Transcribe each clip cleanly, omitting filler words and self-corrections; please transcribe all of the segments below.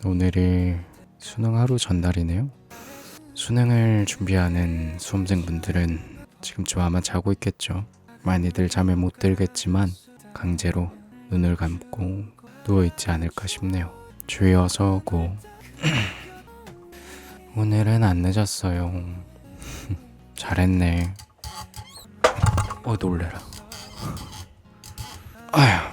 오늘이 수능 하루 전날이네요. 수능을 준비하는 수험생분들은 지금쯤 아마 자고 있겠죠. 많이들 잠에 못 들겠지만 강제로 눈을 감고 누워있지 않을까 싶네요. 주위 어서 오고. 오늘은 안 늦었어요. 잘했네. 놀래라. 아휴,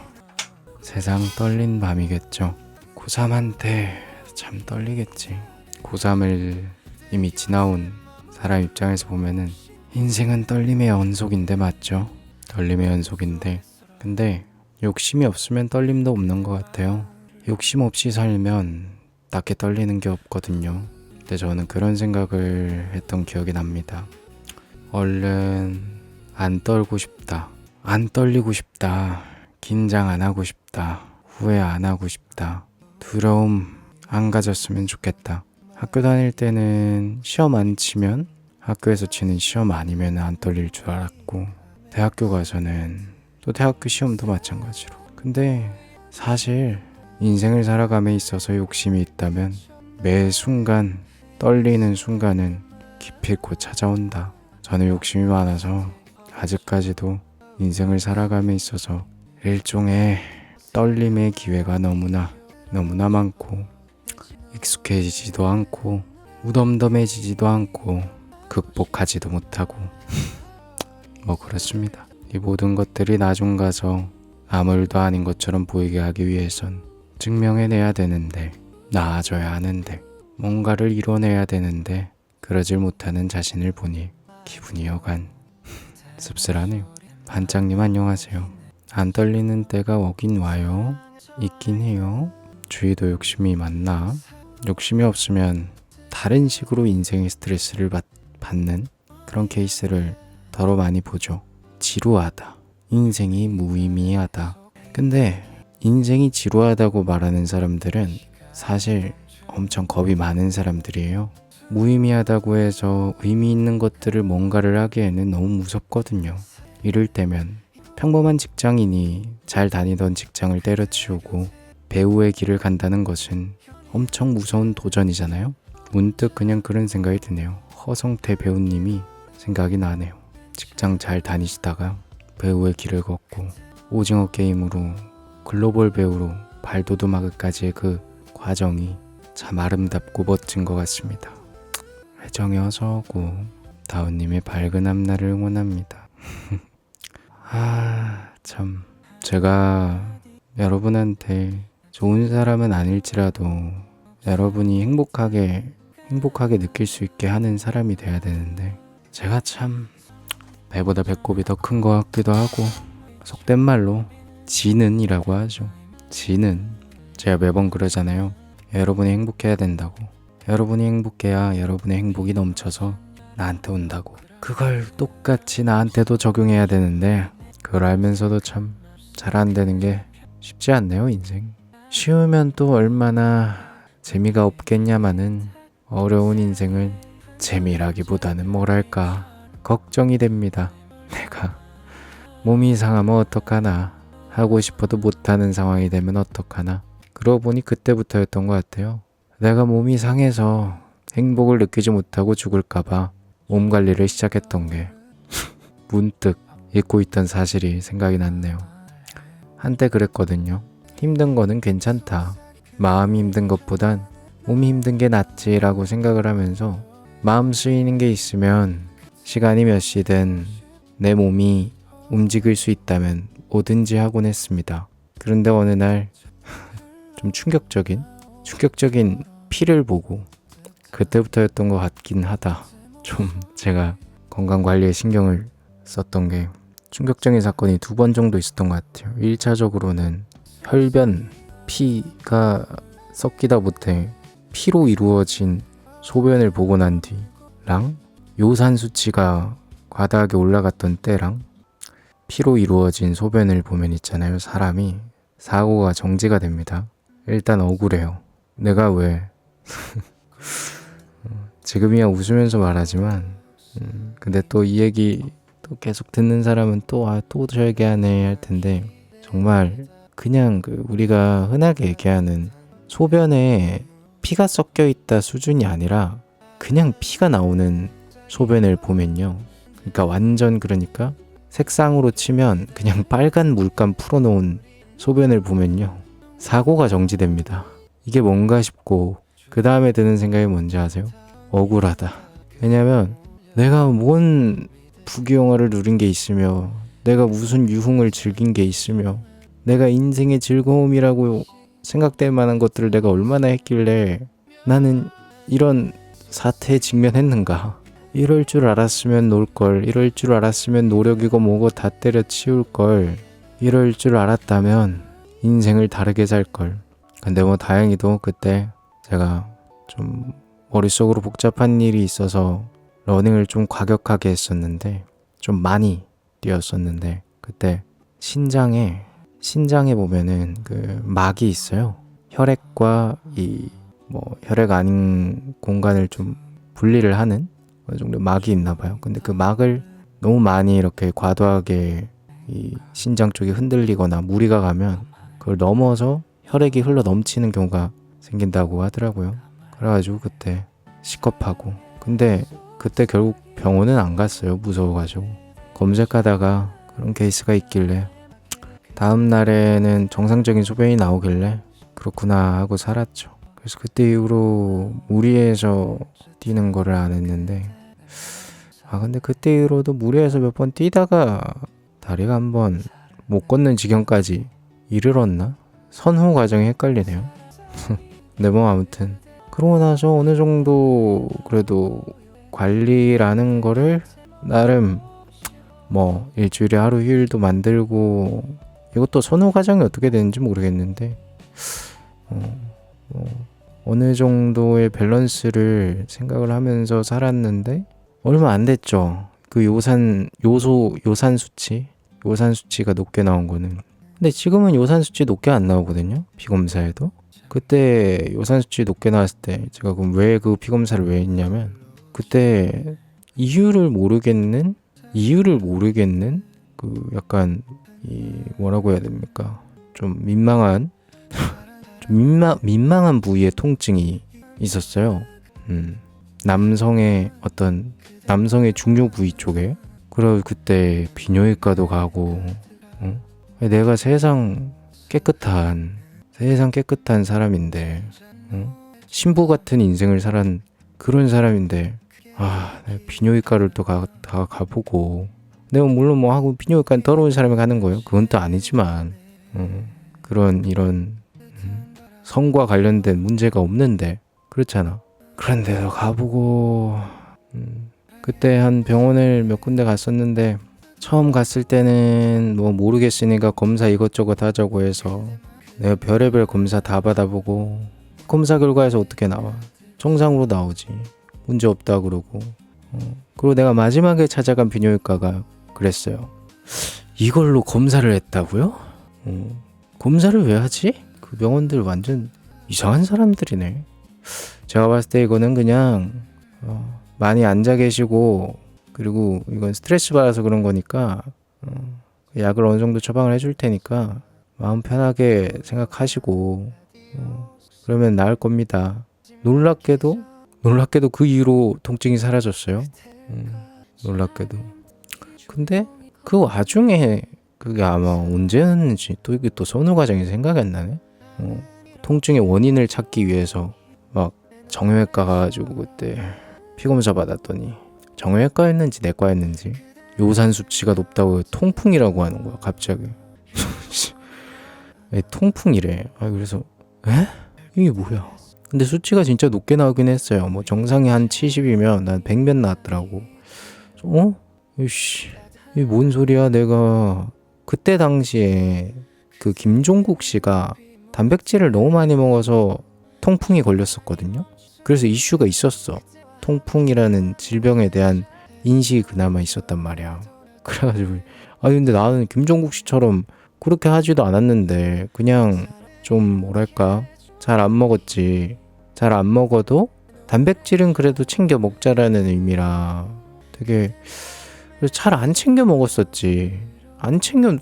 세상 떨린 밤이겠죠. 고3한테 참 떨리겠지. 고3을 이미 지나온 사람 입장에서 보면은 인생은 떨림의 연속인데, 맞죠? 떨림의 연속인데, 근데 욕심이 없으면 떨림도 없는 것 같아요. 욕심 없이 살면 딱히 떨리는 게 없거든요. 근데 저는 그런 생각을 했던 기억이 납니다. 얼른 안 떨고 싶다, 안 떨리고 싶다, 긴장 안 하고 싶다, 후회 안 하고 싶다, 두려움 안 가졌으면 좋겠다. 학교 다닐 때는 시험 안 치면, 학교에서 치는 시험 아니면 안 떨릴 줄 알았고, 대학교 가서는 또 대학교 시험도 마찬가지로. 근데 사실 인생을 살아감에 있어서 욕심이 있다면 매 순간 떨리는 순간은 기필코 찾아온다. 저는 욕심이 많아서 아직까지도 인생을 살아감에 있어서 일종의 떨림의 기회가 너무나 많고, 익숙해지지도 않고 무덤덤해지지도 않고 극복하지도 못하고 그렇습니다. 이 모든 것들이 나중 가서 아무 일도 아닌 것처럼 보이게 하기 위해선 증명해내야 되는데, 나아져야 하는데, 뭔가를 이뤄내야 되는데 그러질 못하는 자신을 보니 기분이 여간 씁쓸하네요. 반장님 안녕하세요. 안 떨리는 때가 오긴 와요. 있긴 해요. 주위도 욕심이 많나? 욕심이 없으면 다른 식으로 인생의 스트레스를 받는 그런 케이스를 더러 많이 보죠. 지루하다, 인생이 무의미하다. 근데 인생이 지루하다고 말하는 사람들은 사실 엄청 겁이 많은 사람들이에요. 무의미하다고 해서 의미 있는 것들을 뭔가를 하기에는 너무 무섭거든요. 이럴 때면 평범한 직장인이 잘 다니던 직장을 때려치우고 배우의 길을 간다는 것은 엄청 무서운 도전이잖아요. 문득 그냥 그런 생각이 드네요. 허성태 배우님이 생각이 나네요. 직장 잘 다니시다가 배우의 길을 걷고 오징어 게임으로 글로벌 배우로 발돋움하기까지의 그 과정이 참 아름답고 멋진 것 같습니다. 회정이 어서 오고 다운님의 밝은 앞날을 응원합니다. 참, 제가 여러분한테 좋은 사람은 아닐지라도 여러분이 행복하게 느낄 수 있게 하는 사람이 돼야 되는데, 제가 참 배보다 배꼽이 더 큰 것 같기도 하고, 속된 말로 지는이라고 하죠. 지는. 제가 매번 그러잖아요. 여러분이 행복해야 된다고. 여러분이 행복해야 여러분의 행복이 넘쳐서 나한테 온다고. 그걸 똑같이 나한테도 적용해야 되는데, 그걸 알면서도 참 잘 안 되는 게 쉽지 않네요, 인생. 쉬우면 또 얼마나 재미가 없겠냐마는 어려운 인생을 재미라기보다는 뭐랄까 걱정이 됩니다. 내가 몸이 이상하면 어떡하나, 하고 싶어도 못하는 상황이 되면 어떡하나. 그러고 보니 그때부터였던 것 같아요. 내가 몸이 상해서 행복을 느끼지 못하고 죽을까봐 몸 관리를 시작했던 게 문득 잊고 있던 사실이 생각이 났네요. 한때 그랬거든요. 힘든 거는 괜찮다, 마음이 힘든 것보단 몸이 힘든 게 낫지라고 생각을 하면서 마음 쓰이는 게 있으면 시간이 몇 시든 내 몸이 움직일 수 있다면 뭐든지 하곤 했습니다. 그런데 어느 날 좀 충격적인 피를 보고, 그때부터였던 것 같긴 하다. 좀 제가 건강관리에 신경을 썼던 게 충격적인 사건이 2번 정도 있었던 것 같아요. 1차적으로는 혈변, 피가 섞이다 못해 피로 이루어진 소변을 보고 난 뒤랑, 요산 수치가 과다하게 올라갔던 때랑 피로 이루어진 소변을 보면 있잖아요. 사람이 사고가 정지가 됩니다. 일단 억울해요. 내가 왜 지금이야 웃으면서 말하지만 근데 또 이 얘기 또 계속 듣는 사람은 또 저 얘기하네 할 텐데, 정말 그냥 우리가 흔하게 얘기하는 소변에 피가 섞여 있다 수준이 아니라 그냥 피가 나오는 소변을 보면요. 그러니까 완전 그러니까 색상으로 치면 그냥 빨간 물감 풀어놓은 소변을 보면요. 사고가 정지됩니다. 이게 뭔가 싶고 그 다음에 드는 생각이 뭔지 아세요? 억울하다. 왜냐면 내가 뭔 부귀영화를 누린 게 있으며 내가 무슨 유흥을 즐긴 게 있으며 내가 인생의 즐거움이라고 생각될 만한 것들을 내가 얼마나 했길래 나는 이런 사태에 직면했는가. 이럴 줄 알았으면 놀걸. 이럴 줄 알았으면 노력이고 뭐고 다 때려치울걸. 이럴 줄 알았다면 인생을 다르게 살걸. 근데 뭐 다행히도 그때 제가 좀 머릿속으로 복잡한 일이 있어서 러닝을 좀 과격하게 했었는데 좀 많이 뛰었었는데 그때 신장에 보면은 그 막이 있어요. 혈액과 이 뭐 혈액 아닌 공간을 좀 분리를 하는 어느 정도 막이 있나 봐요. 근데 그 막을 너무 많이 이렇게 과도하게 이 신장 쪽이 흔들리거나 무리가 가면 그걸 넘어서 혈액이 흘러 넘치는 경우가 생긴다고 하더라고요. 그래가지고 그때 시겁하고 근데 그때 결국 병원은 안 갔어요. 무서워가지고 검색하다가 그런 케이스가 있길래 다음 날에는 정상적인 소변이 나오길래 그렇구나 하고 살았죠. 그래서 그때 이후로 무리해서 뛰는 거를 안 했는데 근데 그때 이후로도 무리해서 몇 번 뛰다가 다리가 한번 못 걷는 지경까지 이르렀나? 선후 과정이 헷갈리네요. 근데 뭐 아무튼 그러고 나서 어느 정도 그래도 관리라는 거를 나름 뭐 일주일에 하루 휴일도 만들고 이것도 선후 과정이 어떻게 되는지 모르겠는데 어느 정도의 밸런스를 생각을 하면서 살았는데 얼마 안 됐죠. 그 요산 수치가 높게 나온 거는. 근데 지금은 요산 수치 높게 안 나오거든요. 피검사에도. 그때 요산 수치 높게 나왔을 때 제가 그럼 왜 그 피검사를 왜 했냐면 그때 이유를 모르겠는 그 약간 이 뭐라고 해야 됩니까? 좀 민망한 민망한 부위에 통증이 있었어요. 남성의 중요 부위 쪽에. 그래서 그때 비뇨기과도 가고 내가 세상 깨끗한 사람인데 신부 같은 인생을 살은 그런 사람인데 내가 비뇨기과를 또 가보고 내가 물론 뭐 하고 비뇨기과는 더러운 사람이 가는 거예요. 그건 또 아니지만 이런 성과 관련된 문제가 없는데 그렇잖아. 그런데도 가보고 그때 한 병원을 몇 군데 갔었는데 처음 갔을 때는 뭐 모르겠으니까 검사 이것저것 하자고 해서 내가 별의별 검사 다 받아보고 검사 결과에서 어떻게 나와? 정상으로 나오지. 문제 없다 그러고 그리고 내가 마지막에 찾아간 비뇨기과가 그랬어요. 이걸로 검사를 했다고요? 검사를 왜 하지? 그 병원들 완전 이상한 사람들이네. 제가 봤을 때 이거는 그냥 많이 앉아 계시고 그리고 이건 스트레스 받아서 그런 거니까 약을 어느 정도 처방을 해줄 테니까 마음 편하게 생각하시고 그러면 나을 겁니다. 놀랍게도 그 이후로 통증이 사라졌어요. 놀랍게도. 근데 그 와중에 그게 아마 언제였는지 또 이게 또 선후 과정이 생각이 안 나네. 통증의 원인을 찾기 위해서 막 정형외과 가가지고 그때 피검사 받았더니 정형외과였는지 내과였는지 요산 수치가 높다고 통풍이라고 하는 거야 갑자기. 통풍이래. 그래서 이게 뭐야? 근데 수치가 진짜 높게 나오긴 했어요. 뭐 정상이 한 70이면 난 100몇 나왔더라고. 이게 뭔 소리야? 내가 그때 당시에 그 김종국 씨가 단백질을 너무 많이 먹어서 통풍이 걸렸었거든요. 그래서 이슈가 있었어. 통풍이라는 질병에 대한 인식이 그나마 있었단 말이야. 그래가지고 근데 나는 김종국 씨처럼 그렇게 하지도 않았는데 그냥 좀 뭐랄까 잘 안 먹었지. 잘 안 먹어도 단백질은 그래도 챙겨 먹자라는 의미라 되게 잘 안 챙겨 먹었었지. 안 챙겨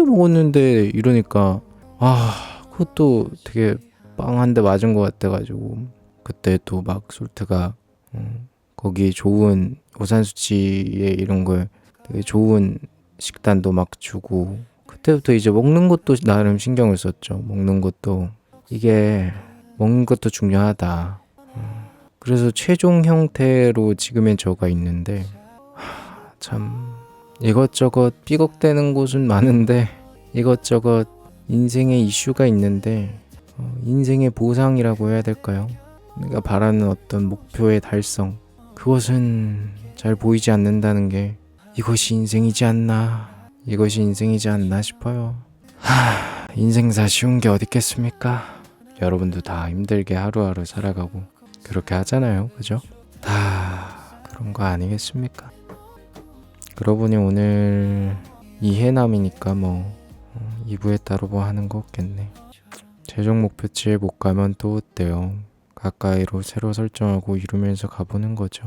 먹었는데 이러니까 그것도 되게 빵 한 대 맞은 것 같아가지고 그때 또 막 솔트가 거기 좋은 오산수치에 이런 걸 되게 좋은 식단도 막 주고 그때부터 이제 먹는 것도 나름 신경을 썼죠. 먹는 것도 이게 먹는 것도 중요하다. 그래서 최종 형태로 지금의 저가 있는데 참 이것저것 삐걱대는 곳은 많은데 이것저것 인생의 이슈가 있는데 인생의 보상이라고 해야 될까요? 내가 바라는 어떤 목표의 달성 그것은 잘 보이지 않는다는 게 이것이 인생이지 않나 싶어요. 인생사 쉬운 게 어딨겠습니까? 여러분도 다 힘들게 하루하루 살아가고 그렇게 하잖아요, 그죠? 다 그런 거 아니겠습니까? 그러고 보니 오늘 이해남이니까 뭐 2부에 따로 뭐 하는 거 없겠네. 최종 목표치에 못 가면 또 어때요? 가까이로 새로 설정하고 이루면서 가보는 거죠.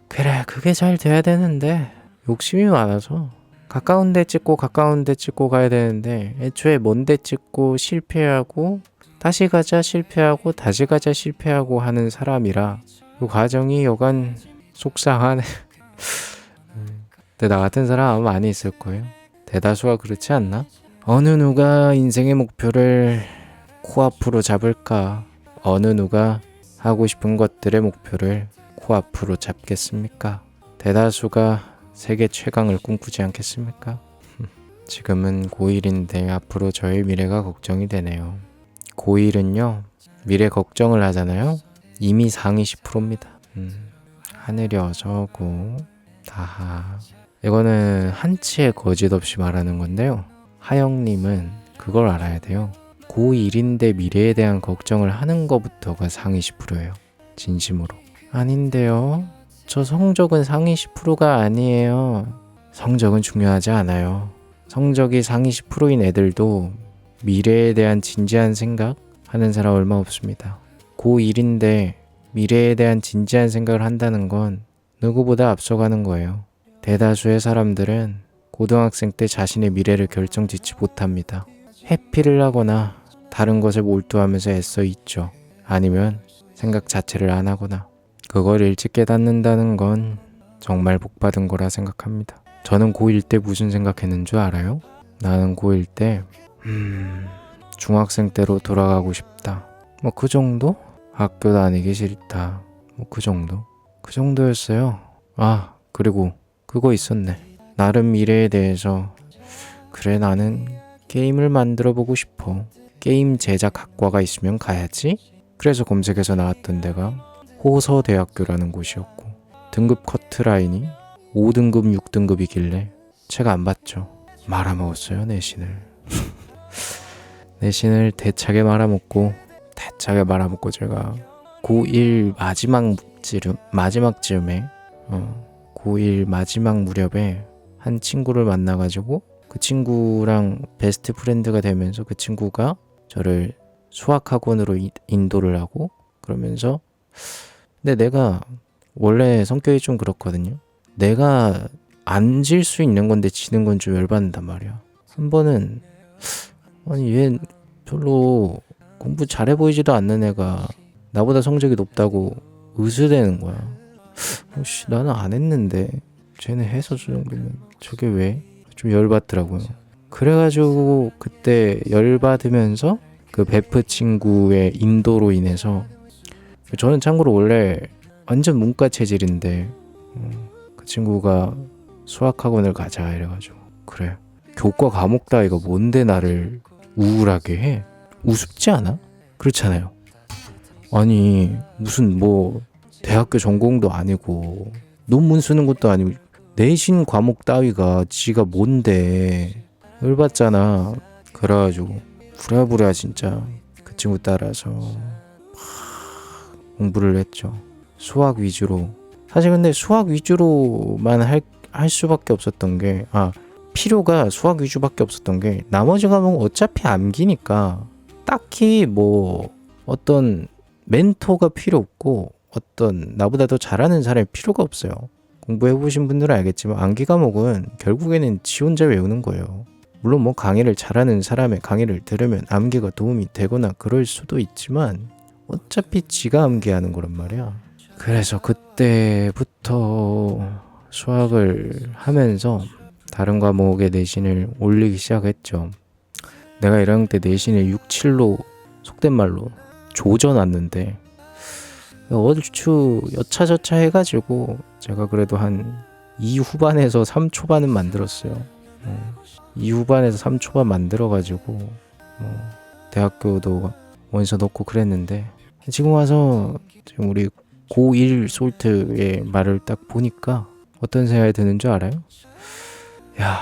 그래, 그게 잘 돼야 되는데 욕심이 많아서 가까운 데 찍고 가야 되는데 애초에 먼 데 찍고 실패하고 다시 가자 실패하고 다시 가자 실패하고 하는 사람이라 그 과정이 여간 속상하네. 근데 나 같은 사람 아마 많이 있을 거예요. 대다수가 그렇지 않나? 어느 누가 인생의 목표를 코앞으로 잡을까? 어느 누가 하고 싶은 것들의 목표를 코앞으로 잡겠습니까? 대다수가 세계 최강을 꿈꾸지 않겠습니까? 지금은 고1인데 앞으로 저의 미래가 걱정이 되네요. 고1은요 미래 걱정을 하잖아요. 이미 상위 10%입니다. 하늘이 어서고 다하. 이거는 한치의 거짓 없이 말하는 건데요. 하영님은 그걸 알아야 돼요. 고1인데 미래에 대한 걱정을 하는 것부터가 상위 10%예요. 진심으로. 아닌데요. 저 성적은 상위 10%가 아니에요. 성적은 중요하지 않아요. 성적이 상위 10%인 애들도 미래에 대한 진지한 생각 하는 사람 얼마 없습니다. 고1인데 미래에 대한 진지한 생각을 한다는 건 누구보다 앞서가는 거예요. 대다수의 사람들은 고등학생 때 자신의 미래를 결정짓지 못합니다. 회피를 하거나 다른 것에 몰두하면서 애써 있죠. 아니면 생각 자체를 안 하거나. 그걸 일찍 깨닫는다는 건 정말 복받은 거라 생각합니다. 저는 고1 때 무슨 생각했는 줄 알아요? 나는 고1 때 중학생 때로 돌아가고 싶다. 뭐 그 정도? 학교 다니기 싫다. 뭐 그 정도? 그 정도였어요. 아, 그리고 그거 있었네. 나름 미래에 대해서 그래 나는 게임을 만들어 보고 싶어. 게임 제작 학과가 있으면 가야지. 그래서 검색해서 나왔던 데가 호서대학교라는 곳이었고 등급 커트라인이 5등급 6등급이길래 제가 안 봤죠. 말아먹었어요 내신을. 내신을 대차게 말아먹고 제가 고1 마지막 즈음에 고1 마지막 무렵에 한 친구를 만나가지고 그 친구랑 베스트 프렌드가 되면서 그 친구가 저를 수학학원으로 인도를 하고 그러면서 근데 내가 원래 성격이 좀 그렇거든요. 내가 안 질 수 있는 건데 지는 건 좀 열받는단 말이야. 한 번은 아니 얘 별로 공부 잘해 보이지도 않는 애가 나보다 성적이 높다고 으스대는 거야. 혹시 나는 안 했는데 쟤는 해서 저 정도면 저게 왜? 좀 열받더라고요. 그래가지고 그때 열받으면서 그 베프 친구의 인도로 인해서 저는 참고로 원래 완전 문과 체질인데 그 친구가 수학학원을 가자 이래가지고 그래 교과 과목 따위가 뭔데 나를 우울하게 해? 우습지 않아? 그렇잖아요. 아니 무슨 뭐 대학교 전공도 아니고 논문 쓰는 것도 아니고 내신 과목 따위가 지가 뭔데 열받잖아. 그래가지고 부랴부랴 진짜 그 친구 따라서 공부를 했죠. 수학 위주로. 사실 근데 수학 위주로만 할 수밖에 없었던 게 필요가 수학 위주밖에 없었던 게 나머지 과목은 어차피 암기니까 딱히 뭐 어떤 멘토가 필요 없고 어떤 나보다 더 잘하는 사람이 필요가 없어요. 공부해보신 분들은 알겠지만 암기 과목은 결국에는 지 혼자 외우는 거예요. 물론 뭐 강의를 잘하는 사람의 강의를 들으면 암기가 도움이 되거나 그럴 수도 있지만 어차피 지가 암기하는 거란 말이야. 그래서 그때부터 수학을 하면서 다른 과목의 내신을 올리기 시작했죠. 내가 1학년 때 내신을 6, 7로 속된 말로 조져놨는데 얼추 여차저차 해가지고 제가 그래도 한 2 후반에서 3 초반은 만들었어요. 2 후반에서 3 초반 만들어가지고 대학교도 원서 넣고 그랬는데 지금 와서 지금 우리 고1 솔트의 말을 딱 보니까 어떤 생각이 드는 줄 알아요? 야,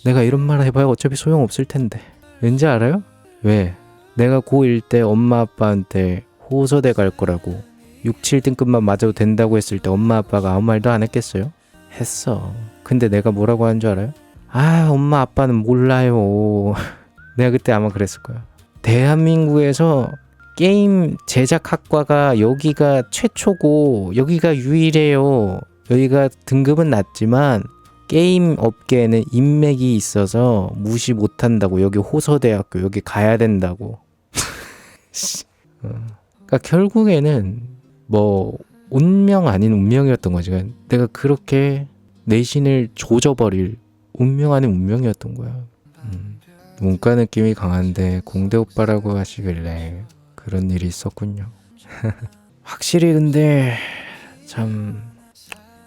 내가 이런 말 해봐야 어차피 소용없을 텐데. 왠지 알아요? 왜? 내가 고1 때 엄마 아빠한테 호서대 갈 거라고 6, 7등급만 맞아도 된다고 했을 때 엄마 아빠가 아무 말도 안 했겠어요? 했어. 근데 내가 뭐라고 하는 줄 알아요? 아, 엄마 아빠는 몰라요. 내가 그때 아마 그랬을 거야. 대한민국에서 게임 제작학과가 여기가 최초고 여기가 유일해요. 여기가 등급은 낮지만 게임 업계에는 인맥이 있어서 무시 못한다고. 여기 호서대학교 여기 가야 된다고. 그러니까 결국에는 뭐 운명 아닌 운명이었던 거지. 내가 그렇게 내신을 조져버릴 운명 아닌 운명이었던 거야. 문과 느낌이 강한데 공대 오빠라고 하시길래 그런 일이 있었군요. 확실히 근데 참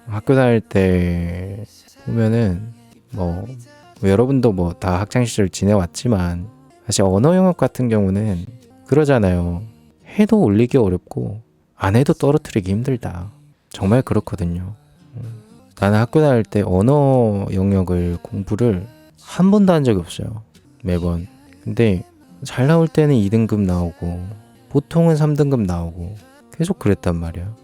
학교 다닐 때 보면은 뭐 여러분도 뭐 다 학창시절 지내왔지만 사실 언어 영역 같은 경우는 그러잖아요. 해도 올리기 어렵고 안 해도 떨어뜨리기 힘들다. 정말 그렇거든요. 나는 학교 다닐 때 언어 영역을 공부를 한 번도 한 적이 없어요. 매번. 근데 잘 나올 때는 2등급 나오고 보통은 3등급 나오고 계속 그랬단 말이야.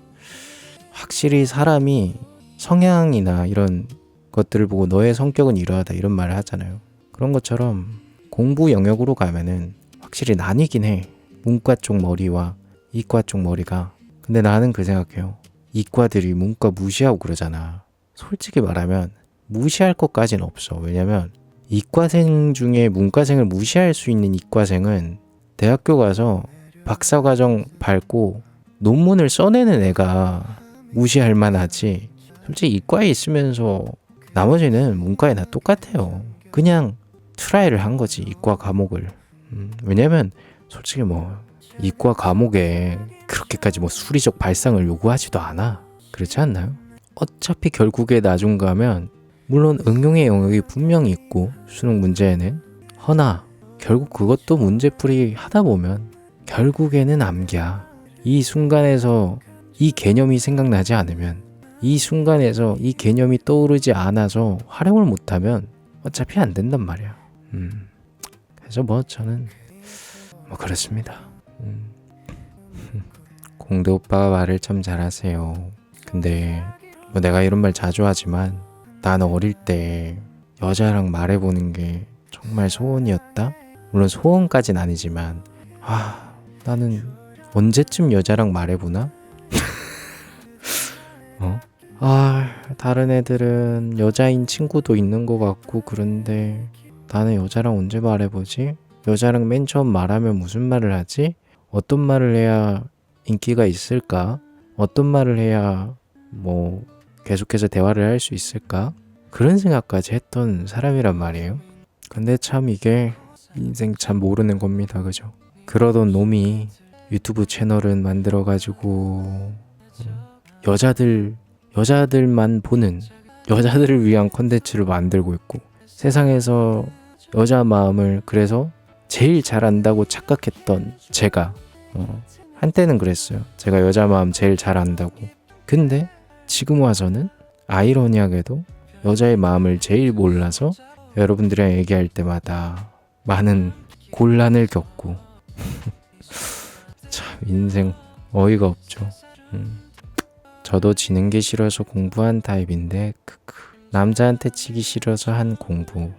확실히 사람이 성향이나 이런 것들을 보고 너의 성격은 이러하다 이런 말을 하잖아요. 그런 것처럼 공부 영역으로 가면은 확실히 나뉘긴 해. 문과 쪽 머리와 이과 쪽 머리가. 근데 나는 그 생각해요. 이과들이 문과 무시하고 그러잖아. 솔직히 말하면 무시할 것까지는 없어. 왜냐면 이과생 중에 문과생을 무시할 수 있는 이과생은 대학교 가서 박사과정 밟고 논문을 써내는 애가 무시할 만하지. 솔직히 이과에 있으면서 나머지는 문과에 다 똑같아요. 그냥 트라이를 한 거지, 이과 과목을. 왜냐면 솔직히 뭐 이과 과목에 그렇게까지 뭐 수리적 발상을 요구하지도 않아. 그렇지 않나요? 어차피 결국에 나중 가면 물론 응용의 영역이 분명히 있고 수능 문제에는, 허나 결국 그것도 문제풀이 하다 보면 결국에는 암기야. 이 순간에서 이 개념이 생각나지 않으면, 이 순간에서 이 개념이 떠오르지 않아서 활용을 못하면 어차피 안 된단 말이야. 그래서 뭐 저는 뭐 그렇습니다. 공대 오빠가 말을 참 잘하세요. 근데 뭐 내가 이런 말 자주 하지만 나는 어릴 때 여자랑 말해보는 게 정말 소원이었다? 물론 소원까진 아니지만 나는 언제쯤 여자랑 말해보나? 다른 애들은 여자인 친구도 있는 것 같고 그런데 나는 여자랑 언제 말해보지? 여자랑 맨 처음 말하면 무슨 말을 하지? 어떤 말을 해야 인기가 있을까? 어떤 말을 해야 뭐 계속해서 대화를 할 수 있을까? 그런 생각까지 했던 사람이란 말이에요. 근데 참 이게 인생 참 모르는 겁니다. 그죠? 그러던 놈이 유튜브 채널은 만들어가지고 여자들만 보는, 여자들을 위한 콘텐츠를 만들고 있고, 세상에서 여자 마음을 그래서 제일 잘 안다고 착각했던 제가 한때는 그랬어요. 제가 여자 마음 제일 잘 안다고. 근데 지금 와서는 아이러니하게도 여자의 마음을 제일 몰라서 여러분들이랑 얘기할 때마다 많은 곤란을 겪고 참 인생 어이가 없죠. 저도 지는 게 싫어서 공부한 타입인데 남자한테 지기 싫어서 한 공부.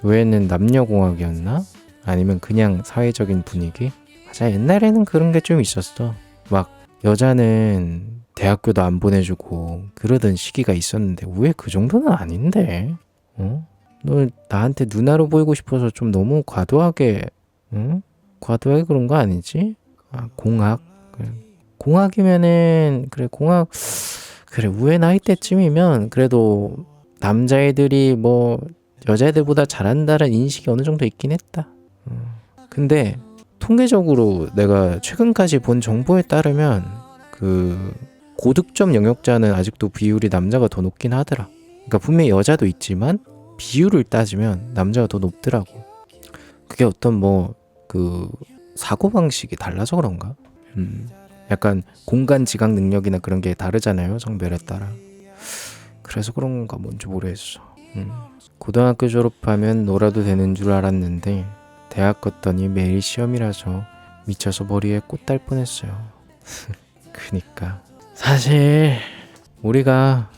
외에는 남녀공학이었나? 아니면 그냥 사회적인 분위기? 맞아, 옛날에는 그런 게 좀 있었어. 막 여자는 대학교도 안 보내주고 그러던 시기가 있었는데 왜 그 정도는 아닌데? 너 나한테 누나로 보이고 싶어서 좀 너무 과도하게, 응? 과도하게 그런 거 아니지? 아, 공학. 그래. 공학이면은, 그래, 공학, 그래, 우회 나이 때쯤이면 그래도 남자애들이 뭐 여자애들보다 잘한다는 인식이 어느 정도 있긴 했다. 근데 통계적으로 내가 최근까지 본 정보에 따르면 그 고득점 영역자는 아직도 비율이 남자가 더 높긴 하더라. 그러니까 분명히 여자도 있지만 비율을 따지면 남자가 더 높더라고. 그게 어떤 뭐 그 사고방식이 달라서 그런가? 약간 공간 지각 능력이나 그런 게 다르잖아요, 성별에 따라. 그래서 그런 건가 뭔지 모르겠어. 고등학교 졸업하면 놀아도 되는 줄 알았는데 대학 갔더니 매일 시험이라서 미쳐서 머리에 꽃 달 뻔했어요. 그니까 사실 우리가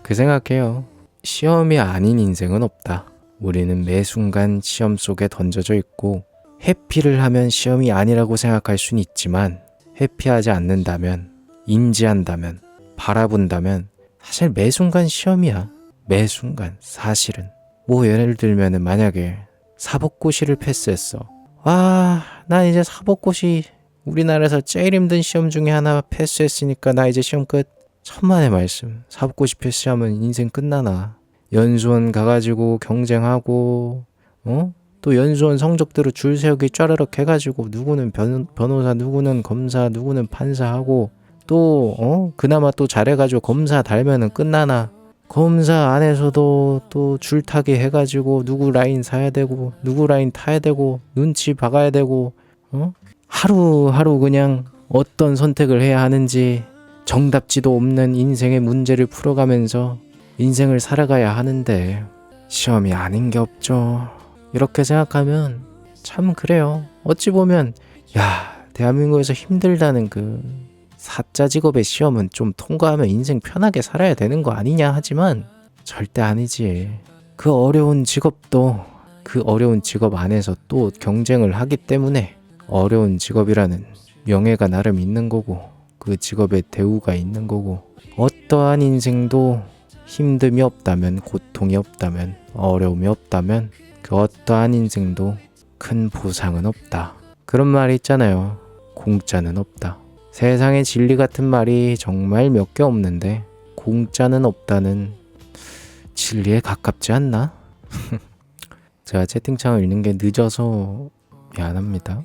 그 생각해요. 시험이 아닌 인생은 없다. 우리는 매 순간 시험 속에 던져져 있고 회피를 하면 시험이 아니라고 생각할 수는 있지만 회피하지 않는다면, 인지한다면, 바라본다면 사실 매 순간 시험이야. 매 순간 사실은. 뭐 예를 들면은 만약에 사법고시를 패스했어. 와, 난 이제 사법고시 우리나라에서 제일 힘든 시험 중에 하나 패스했으니까 나 이제 시험 끝. 천만의 말씀. 사법고시 패스하면 인생 끝나나. 연수원 가가지고 경쟁하고 또 연수원 성적대로 줄 세우기 쫘르륵 해가지고 누구는 변호사, 누구는 검사, 누구는 판사하고 또 그나마 또 잘해가지고 검사 달면은 끝나나. 검사 안에서도 또 줄타기 해가지고 누구 라인 사야 되고 누구 라인 타야 되고 눈치 봐가야 되고 하루하루 그냥 어떤 선택을 해야 하는지 정답지도 없는 인생의 문제를 풀어가면서 인생을 살아가야 하는데 시험이 아닌 게 없죠. 이렇게 생각하면 참 그래요. 어찌 보면 대한민국에서 힘들다는 그 사자 직업의 시험은 좀 통과하면 인생 편하게 살아야 되는 거 아니냐 하지만 절대 아니지. 그 어려운 직업도 그 어려운 직업 안에서 또 경쟁을 하기 때문에 어려운 직업이라는 명예가 나름 있는 거고 그 직업의 대우가 있는 거고 어떠한 인생도 힘듦이 없다면 고통이 없다면 어려움이 없다면 그 어떠한 인생도 큰 보상은 없다. 그런 말이 있잖아요. 공짜는 없다. 세상에 진리 같은 말이 정말 몇 개 없는데 공짜는 없다는 진리에 가깝지 않나? 제가 채팅창을 읽는 게 늦어서 미안합니다.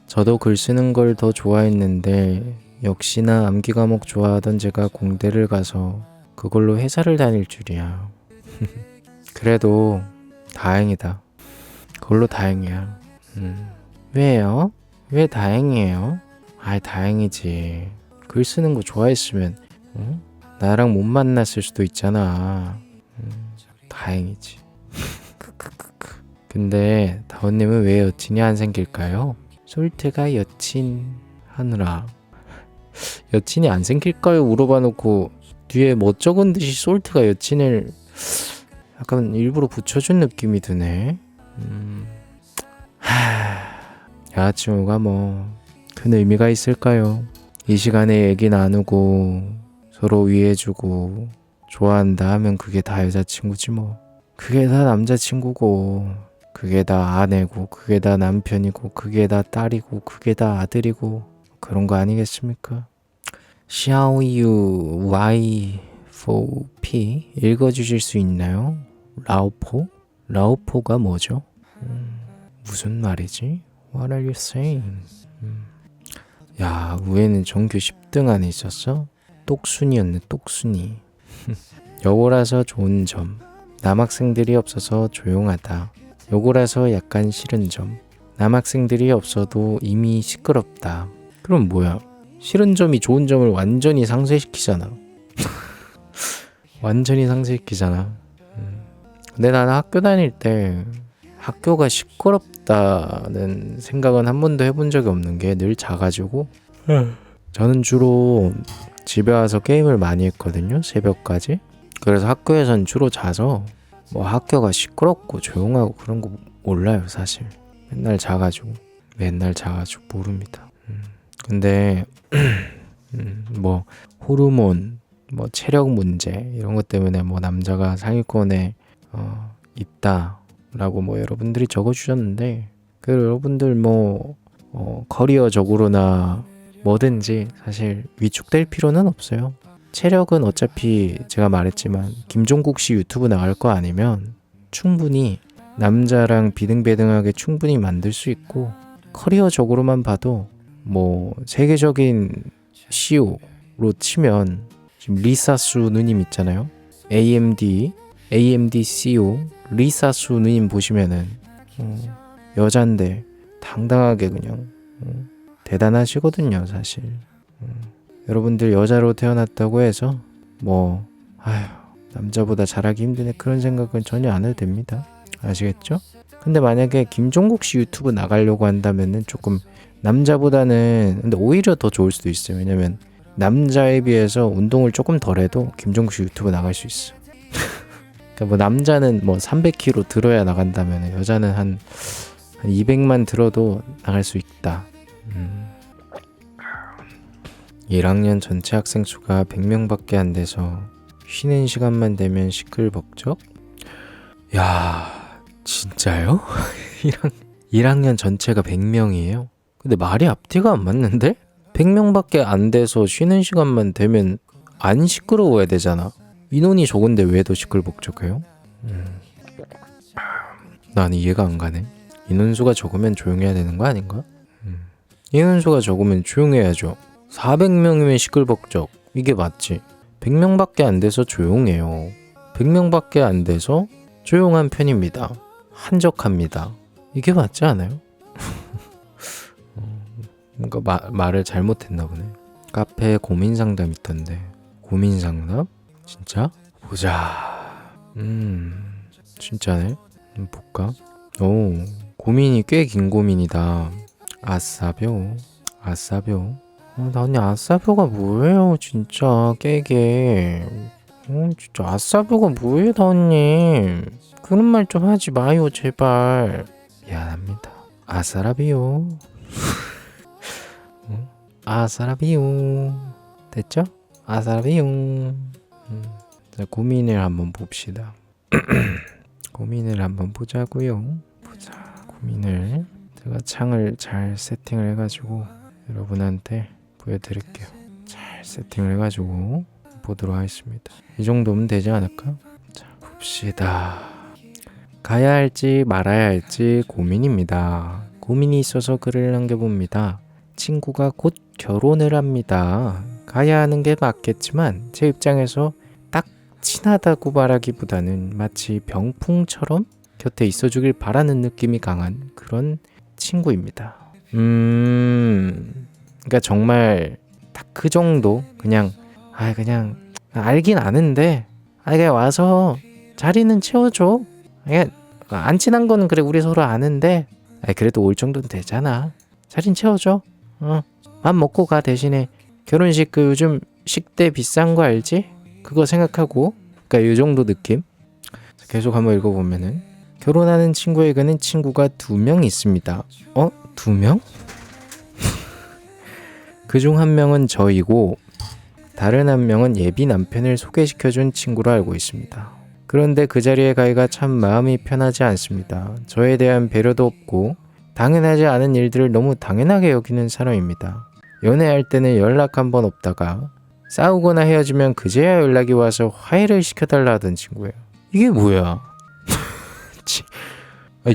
저도 글 쓰는 걸 더 좋아했는데 역시나 암기 과목 좋아하던 제가 공대를 가서 그걸로 회사를 다닐 줄이야. 그래도 다행이다. 그걸로 다행이야. 왜요? 왜 다행이에요? 아이 다행이지. 글 쓰는 거 좋아했으면 나랑 못 만났을 수도 있잖아. 다행이지. 근데 다운님은 왜 여친이 안 생길까요? 솔트가 여친 하느라. 여친이 안 생길까요? 물어봐 놓고 뒤에 뭐 적은 듯이 솔트가 여친을 약간 일부러 붙여준 느낌이 드네. 여자친구가 뭐 큰 의미가 있을까요? 이 시간에 얘기 나누고 서로 위해주고 좋아한다 하면 그게 다 여자친구지 뭐. 그게 다 남자친구고 그게 다 아내고 그게 다 남편이고 그게 다 딸이고 그게 다 아들이고 그런 거 아니겠습니까? 샤오유 Y4P 읽어주실 수 있나요? 라오포? 라오포가 뭐죠? 무슨 말이지? What are you saying? 야, 우에는 전교 10등 안에 있었어? 똑순이었네, 똑순이. 여고라서 좋은 점. 남학생들이 없어서 조용하다. 여고라서 약간 싫은 점. 남학생들이 없어도 이미 시끄럽다. 그럼 뭐야? 싫은 점이 좋은 점을 완전히 상쇄시키잖아. 완전히 상쇄시키잖아. 근데 나는 학교 다닐 때 학교가 시끄럽다는 생각은 한 번도 해본 적이 없는 게 늘 자가지고 저는 주로 집에 와서 게임을 많이 했거든요. 새벽까지. 그래서 학교에선 주로 자서 뭐 학교가 시끄럽고 조용하고 그런 거 몰라요 사실. 맨날 자가지고 모릅니다. 근데 뭐 호르몬 뭐 체력 문제 이런 것 때문에 뭐 남자가 상위권에 있다라고 뭐 여러분들이 적어주셨는데, 그 여러분들 뭐 커리어적으로나 뭐든지 사실 위축될 필요는 없어요. 체력은 어차피 제가 말했지만 김종국 씨 유튜브 나갈 거 아니면 충분히 남자랑 비등비등하게 충분히 만들 수 있고, 커리어적으로만 봐도 뭐 세계적인 CEO로 치면 지금 리사수 누님 있잖아요. AMD CEO 리사수 누님 보시면은 여잔데 당당하게 그냥 대단하시거든요, 사실. 여러분들 여자로 태어났다고 해서 뭐 남자보다 잘하기 힘드네 그런 생각은 전혀 안 해도 됩니다. 아시겠죠? 근데 만약에 김종국 씨 유튜브 나가려고 한다면은 조금 남자보다는, 근데 오히려 더 좋을 수도 있어요. 왜냐면 남자에 비해서 운동을 조금 덜 해도 김종국 씨 유튜브 나갈 수 있어. 그러니까 뭐 남자는 뭐 300kg 들어야 나간다면 여자는 한 200만 들어도 나갈 수 있다. 1학년 전체 학생 수가 100명밖에 안 돼서 쉬는 시간만 되면 시끌벅적? 야, 진짜요? 1학년 전체가 100명이에요? 근데 말이 앞뒤가 안 맞는데? 100명밖에 안 돼서 쉬는 시간만 되면 안 시끄러워야 되잖아. 인원이 적은데 왜 더 시끌벅적해요? 난 이해가 안 가네. 인원수가 적으면 조용해야 되는 거 아닌가? 인원수가 적으면 조용해야죠. 400명이면 시끌벅적. 이게 맞지. 100명밖에 안 돼서 조용해요. 100명밖에 안 돼서 조용한 편입니다. 한적합니다. 이게 맞지 않아요? 뭔가 말을 잘못했나 보네. 카페에 고민상담 있던데. 고민상담? 진짜? 보자. 진짜네. 볼까? 오, 고민이 꽤 긴 고민이다. 아싸벼. 나 언니 아싸벼가 뭐예요 진짜 깨게. 진짜 아싸벼가 뭐예요 다언님. 그런 말 좀 하지 마요 제발. 미안합니다. 아싸라비요. 아싸라비요. 됐죠? 아싸라비요. 자, 고민을 한번 봅시다. 고민을 한번 보자고요. 고민을 제가 창을 잘 세팅을 해가지고 여러분한테 보여드릴게요. 잘 세팅을 해가지고 보도록 하겠습니다. 이 정도면 되지 않을까? 자, 봅시다. 가야 할지 말아야 할지 고민입니다. 고민이 있어서 글을 남겨봅니다. 친구가 곧 결혼을 합니다. 가야 하는 게 맞겠지만 제 입장에서 딱 친하다고 말하기보다는 마치 병풍처럼 곁에 있어주길 바라는 느낌이 강한 그런 친구입니다. 그러니까 정말 딱 그 정도. 그냥 알긴 아는데 그냥 와서 자리는 채워줘. 그냥 안 친한 거는 그래 우리 서로 아는데 그래도 올 정도는 되잖아. 자리는 채워줘. 맘 먹고 가. 대신에 결혼식 그 요즘 식대 비싼 거 알지? 그거 생각하고. 그러니까 이 정도 느낌. 계속 한번 읽어보면은 결혼하는 친구에게는 친구가 2명 있습니다. 2명? 그중 1명은 저이고 다른 1명은 예비 남편을 소개시켜준 친구로 알고 있습니다. 그런데 그 자리에 가기가 참 마음이 편하지 않습니다. 저에 대한 배려도 없고 당연하지 않은 일들을 너무 당연하게 여기는 사람입니다. 연애할 때는 연락 한 번 없다가 싸우거나 헤어지면 그제야 연락이 와서 화해를 시켜달라 하던 친구예요. 이게 뭐야?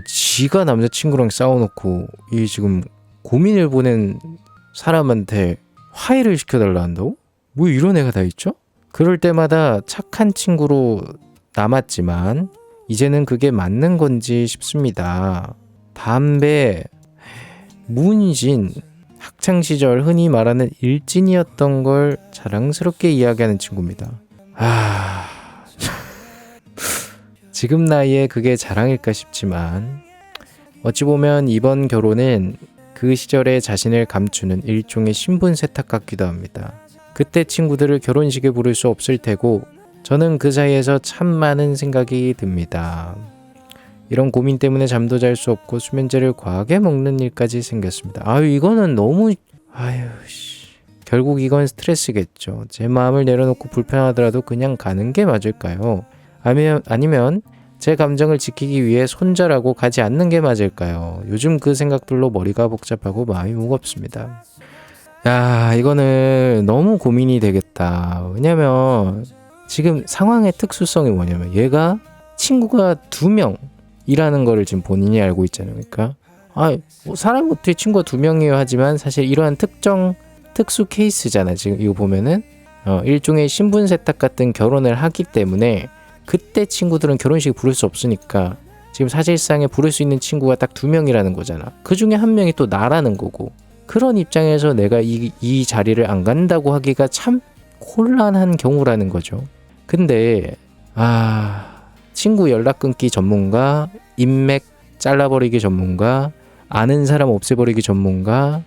지가 남자친구랑 싸워놓고 이 지금 고민을 보낸 사람한테 화해를 시켜달라 한다고? 뭐 이런 애가 다 있죠? 그럴 때마다 착한 친구로 남았지만 이제는 그게 맞는 건지 싶습니다. 담배, 문신, 학창시절 흔히 말하는 일진이었던 걸 자랑스럽게 이야기하는 친구입니다. 지금 나이에 그게 자랑일까 싶지만 어찌 보면 이번 결혼은 그 시절의 자신을 감추는 일종의 신분 세탁 같기도 합니다. 그때 친구들을 결혼식에 부를 수 없을 테고 저는 그 사이에서 참 많은 생각이 듭니다. 이런 고민 때문에 잠도 잘 수 없고 수면제를 과하게 먹는 일까지 생겼습니다. 이거는 너무 결국 이건 스트레스겠죠. 제 마음을 내려놓고 불편하더라도 그냥 가는 게 맞을까요? 아니면 제 감정을 지키기 위해 손절하고 가지 않는 게 맞을까요? 요즘 그 생각들로 머리가 복잡하고 마음이 무겁습니다. 야, 이거는 너무 고민이 되겠다. 왜냐면 지금 상황의 특수성이 뭐냐면 얘가 친구가 2명이라는 거를 지금 본인이 알고 있잖아요. 그러니까 뭐 사람이 어떻게 친구가 2명이에요 하지만 사실 이러한 특수 케이스잖아. 지금 이거 보면은 일종의 신분 세탁 같은 결혼을 하기 때문에 그때 친구들은 결혼식 부를 수 없으니까 지금 사실상에 부를 수 있는 친구가 딱 2명이라는 거잖아. 그 중에 한 명이 또 나라는 거고, 그런 입장에서 내가 이 자리를 안 간다고 하기가 참 곤란한 경우라는 거죠. 근데 친구 연락 끊기 전문가, 인맥 잘라버리기 전문가, 아는 사람 없애버리기 전문가,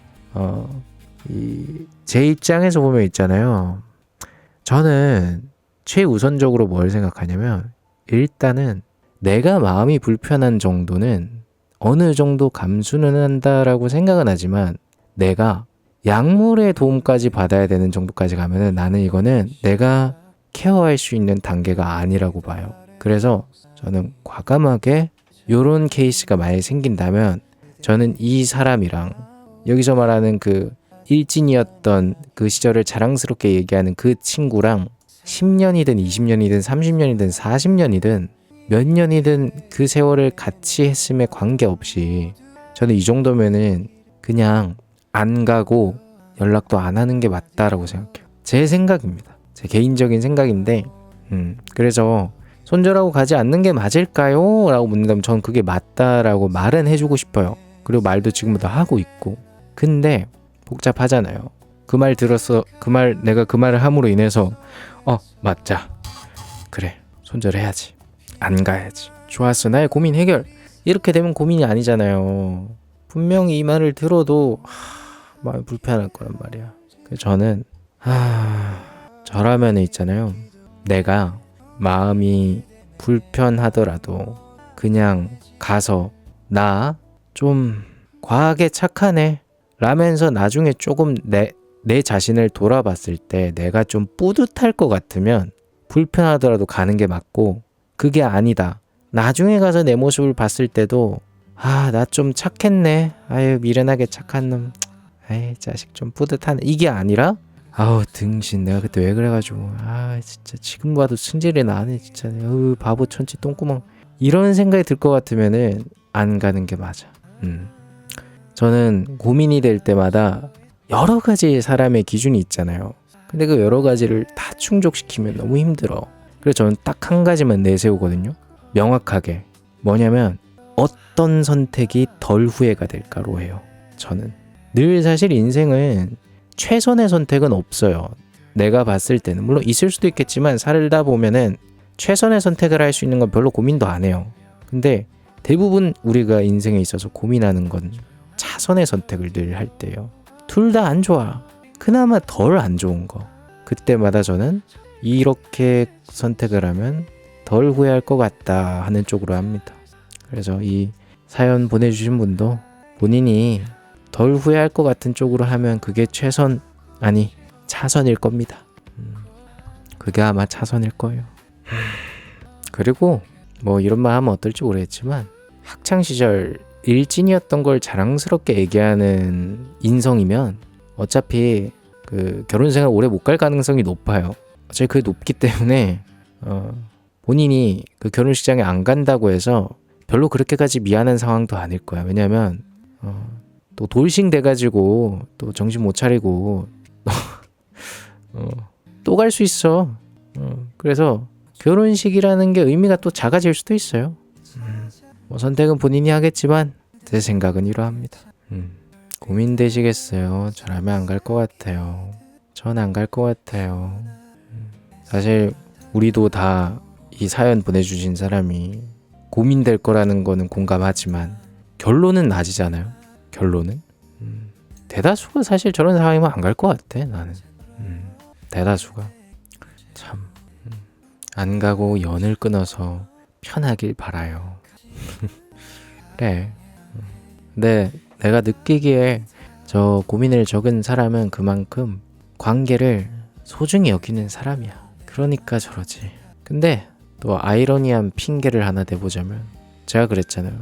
제 입장에서 보면 있잖아요. 저는 최우선적으로 뭘 생각하냐면, 일단은 내가 마음이 불편한 정도는 어느 정도 감수는 한다라고 생각은 하지만, 내가 약물의 도움까지 받아야 되는 정도까지 가면은 나는 이거는 내가 케어할 수 있는 단계가 아니라고 봐요. 그래서 저는 과감하게 요런 케이스가 만약에 생긴다면 저는 이 사람이랑, 여기서 말하는 그 일진이었던 그 시절을 자랑스럽게 얘기하는 그 친구랑 10년이든 20년이든 30년이든 40년이든 몇 년이든 그 세월을 같이 했음에 관계없이 저는 이 정도면은 그냥 안 가고 연락도 안 하는 게 맞다라고 생각해요. 제 생각입니다. 제 개인적인 생각인데, 그래서 손절하고 가지 않는 게 맞을까요? 라고 묻는다면 전 그게 맞다라고 말은 해주고 싶어요. 그리고 말도 지금부터 하고 있고. 근데 복잡하잖아요. 그 말 들어서 내가 그 말을 함으로 인해서 맞자, 그래, 손절해야지, 안 가야지, 좋았어, 나의 고민 해결, 이렇게 되면 고민이 아니잖아요. 분명히 이 말을 들어도 마음이 불편할 거란 말이야. 그래서 저는 저라면 있잖아요, 내가 마음이 불편하더라도 그냥 가서 나 좀 과하게 착하네 라면서 나중에 조금 내 자신을 돌아봤을 때 내가 좀 뿌듯할 것 같으면 불편하더라도 가는 게 맞고, 그게 아니다, 나중에 가서 내 모습을 봤을 때도 나 좀 착했네, 아유 미련하게 착한 놈, 아이 자식 좀 뿌듯하네, 이게 아니라 등신 내가 그때 왜 그래가지고 진짜 지금 봐도 승질이 나네 진짜, 바보 천치 똥구멍, 이런 생각이 들 것 같으면은 안 가는 게 맞아. 저는 고민이 될 때마다 여러 가지 사람의 기준이 있잖아요. 근데 그 여러 가지를 다 충족시키면 너무 힘들어. 그래서 저는 딱 한 가지만 내세우거든요. 명확하게. 뭐냐면 어떤 선택이 덜 후회가 될까로 해요. 저는 늘 사실 인생은 최선의 선택은 없어요. 내가 봤을 때는 물론 있을 수도 있겠지만 살다 보면은 최선의 선택을 할 수 있는 건 별로 고민도 안 해요. 근데 대부분 우리가 인생에 있어서 고민하는 건 차선의 선택을 늘 할 때예요. 둘 다 안 좋아. 그나마 덜 안 좋은 거. 그때마다 저는 이렇게 선택을 하면 덜 후회할 것 같다 하는 쪽으로 합니다. 그래서 이 사연 보내주신 분도 본인이 덜 후회할 것 같은 쪽으로 하면 그게 차선일 겁니다. 그게 아마 차선일 거예요. 그리고 뭐 이런 말 하면 어떨지 모르겠지만 학창시절 일진이었던 걸 자랑스럽게 얘기하는 인성이면 어차피 그 결혼생활 오래 못 갈 가능성이 높아요. 어차피 그게 높기 때문에 본인이 그 결혼식장에 안 간다고 해서 별로 그렇게까지 미안한 상황도 아닐 거야. 왜냐면 또 돌싱 돼가지고 또 정신 못 차리고 또 갈 수 있어. 그래서 결혼식이라는 게 의미가 또 작아질 수도 있어요. 뭐 선택은 본인이 하겠지만 제 생각은 이러합니다. 고민되시겠어요? 저라면 안 갈 것 같아요. 전 안 갈 것 같아요. 사실 우리도 다 이 사연 보내주신 사람이 고민될 거라는 거는 공감하지만 결론은 낮이잖아요. 결론은 대다수가 사실 저런 상황이면 안 갈 것 같아. 나는 대다수가 참 안 가고 연을 끊어서 편하길 바라요. 그래. 근데 내가 느끼기에 저 고민을 적은 사람은 그만큼 관계를 소중히 여기는 사람이야. 그러니까 저러지. 근데 또 아이러니한 핑계를 하나 대보자면 제가 그랬잖아요.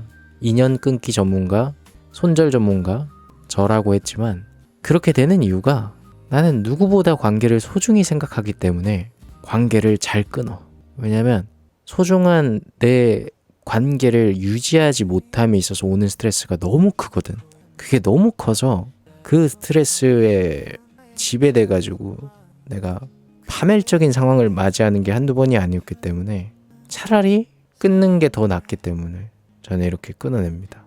인연 끊기 전문가, 손절 전문가 저라고 했지만 그렇게 되는 이유가 나는 누구보다 관계를 소중히 생각하기 때문에 관계를 잘 끊어. 왜냐면 소중한 내 관계를 유지하지 못함에 있어서 오는 스트레스가 너무 크거든. 그게 너무 커서 그 스트레스에 지배돼가지고 내가 파멸적인 상황을 맞이하는 게 한두 번이 아니었기 때문에 차라리 끊는 게 더 낫기 때문에 저는 이렇게 끊어냅니다.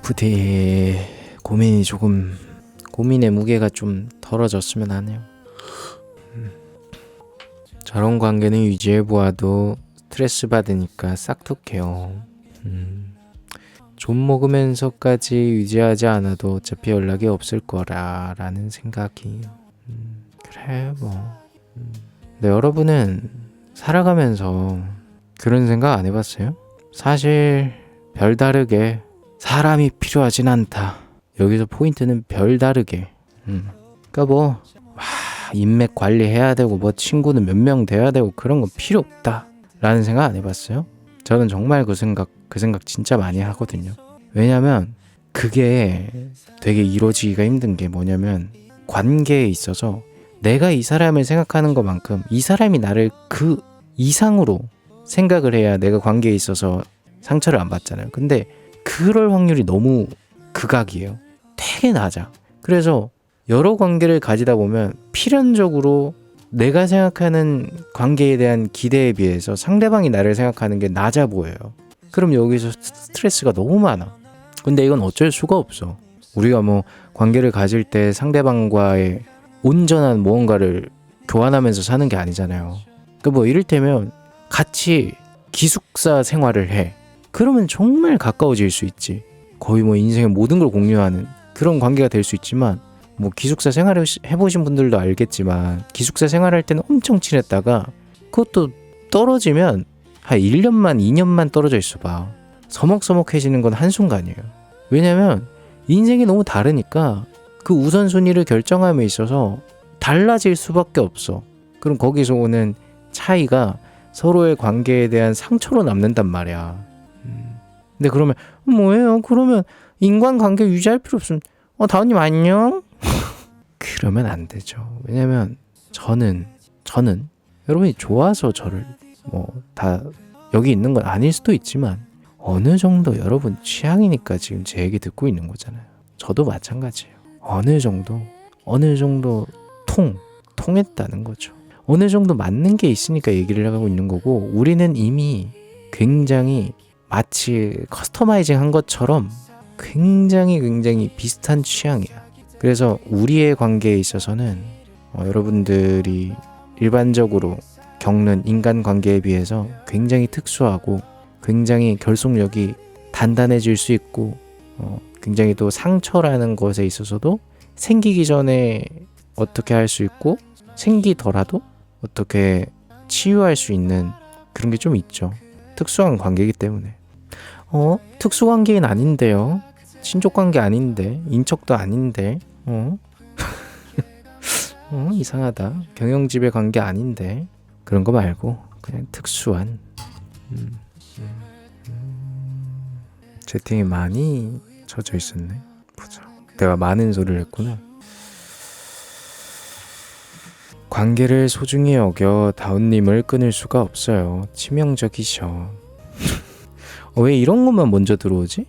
부디 고민의 무게가 좀 덜어졌으면 하네요. 저런 관계는 유지해보아도 스트레스 받으니까 싹둑해요. 좀 먹으면서까지 유지하지 않아도 어차피 연락이 없을 거라는 생각이 그래 뭐. 근데 여러분은 살아가면서 그런 생각 안 해봤어요? 사실 별다르게 사람이 필요하진 않다. 여기서 포인트는 별다르게. 그러니까 뭐 인맥 관리해야 되고 뭐 친구는 몇 명 돼야 되고 그런 건 필요 없다 라는 생각 안 해봤어요? 저는 정말 그 생각 진짜 많이 하거든요. 왜냐면 그게 되게 이루어지기가 힘든 게 뭐냐면 관계에 있어서 내가 이 사람을 생각하는 것만큼 이 사람이 나를 그 이상으로 생각을 해야 내가 관계에 있어서 상처를 안 받잖아요. 근데 그럴 확률이 너무 극악이에요. 되게 낮아. 그래서 여러 관계를 가지다 보면 필연적으로 내가 생각하는 관계에 대한 기대에 비해서 상대방이 나를 생각하는 게 낮아 보여요. 그럼 여기서 스트레스가 너무 많아. 근데 이건 어쩔 수가 없어. 우리가 뭐 관계를 가질 때 상대방과의 온전한 무언가를 교환하면서 사는 게 아니잖아요. 그 뭐 이를테면 같이 기숙사 생활을 해. 그러면 정말 가까워질 수 있지. 거의 뭐 인생의 모든 걸 공유하는 그런 관계가 될 수 있지만 뭐 기숙사 생활을 해보신 분들도 알겠지만 기숙사 생활할 때는 엄청 친했다가 그것도 떨어지면 한 1년만 2년만 떨어져 있어봐. 서먹서먹해지는 건 한순간이에요. 왜냐면 인생이 너무 다르니까 그 우선순위를 결정함에 있어서 달라질 수밖에 없어. 그럼 거기서 오는 차이가 서로의 관계에 대한 상처로 남는단 말이야. 근데 그러면 뭐예요? 그러면 인간관계 유지할 필요 없으면 다은님 안녕? 그러면 안 되죠. 왜냐면 저는 여러분이 좋아서 저를 뭐 다 여기 있는 건 아닐 수도 있지만 어느 정도 여러분 취향이니까 지금 제 얘기 듣고 있는 거잖아요. 저도 마찬가지예요. 어느 정도 통했다는 거죠. 어느 정도 맞는 게 있으니까 얘기를 하고 있는 거고 우리는 이미 굉장히 마치 커스터마이징 한 것처럼 굉장히 비슷한 취향이야. 그래서 우리의 관계에 있어서는 여러분들이 일반적으로 겪는 인간관계에 비해서 굉장히 특수하고 굉장히 결속력이 단단해질 수 있고 굉장히 또 상처라는 것에 있어서도 생기기 전에 어떻게 할 수 있고 생기더라도 어떻게 치유할 수 있는 그런 게 좀 있죠. 특수한 관계이기 때문에. 특수관계는 아닌데요. 친족관계 아닌데 인척도 아닌데 이상하다. 경영지배 관계 아닌데 그런 거 말고 그냥 특수한 채팅이 많이 젖어 있었네. 보자. 내가 많은 소리를 했구나. 관계를 소중히 여겨 다운님을 끊을 수가 없어요. 치명적이셔. 왜 이런 것만 먼저 들어오지?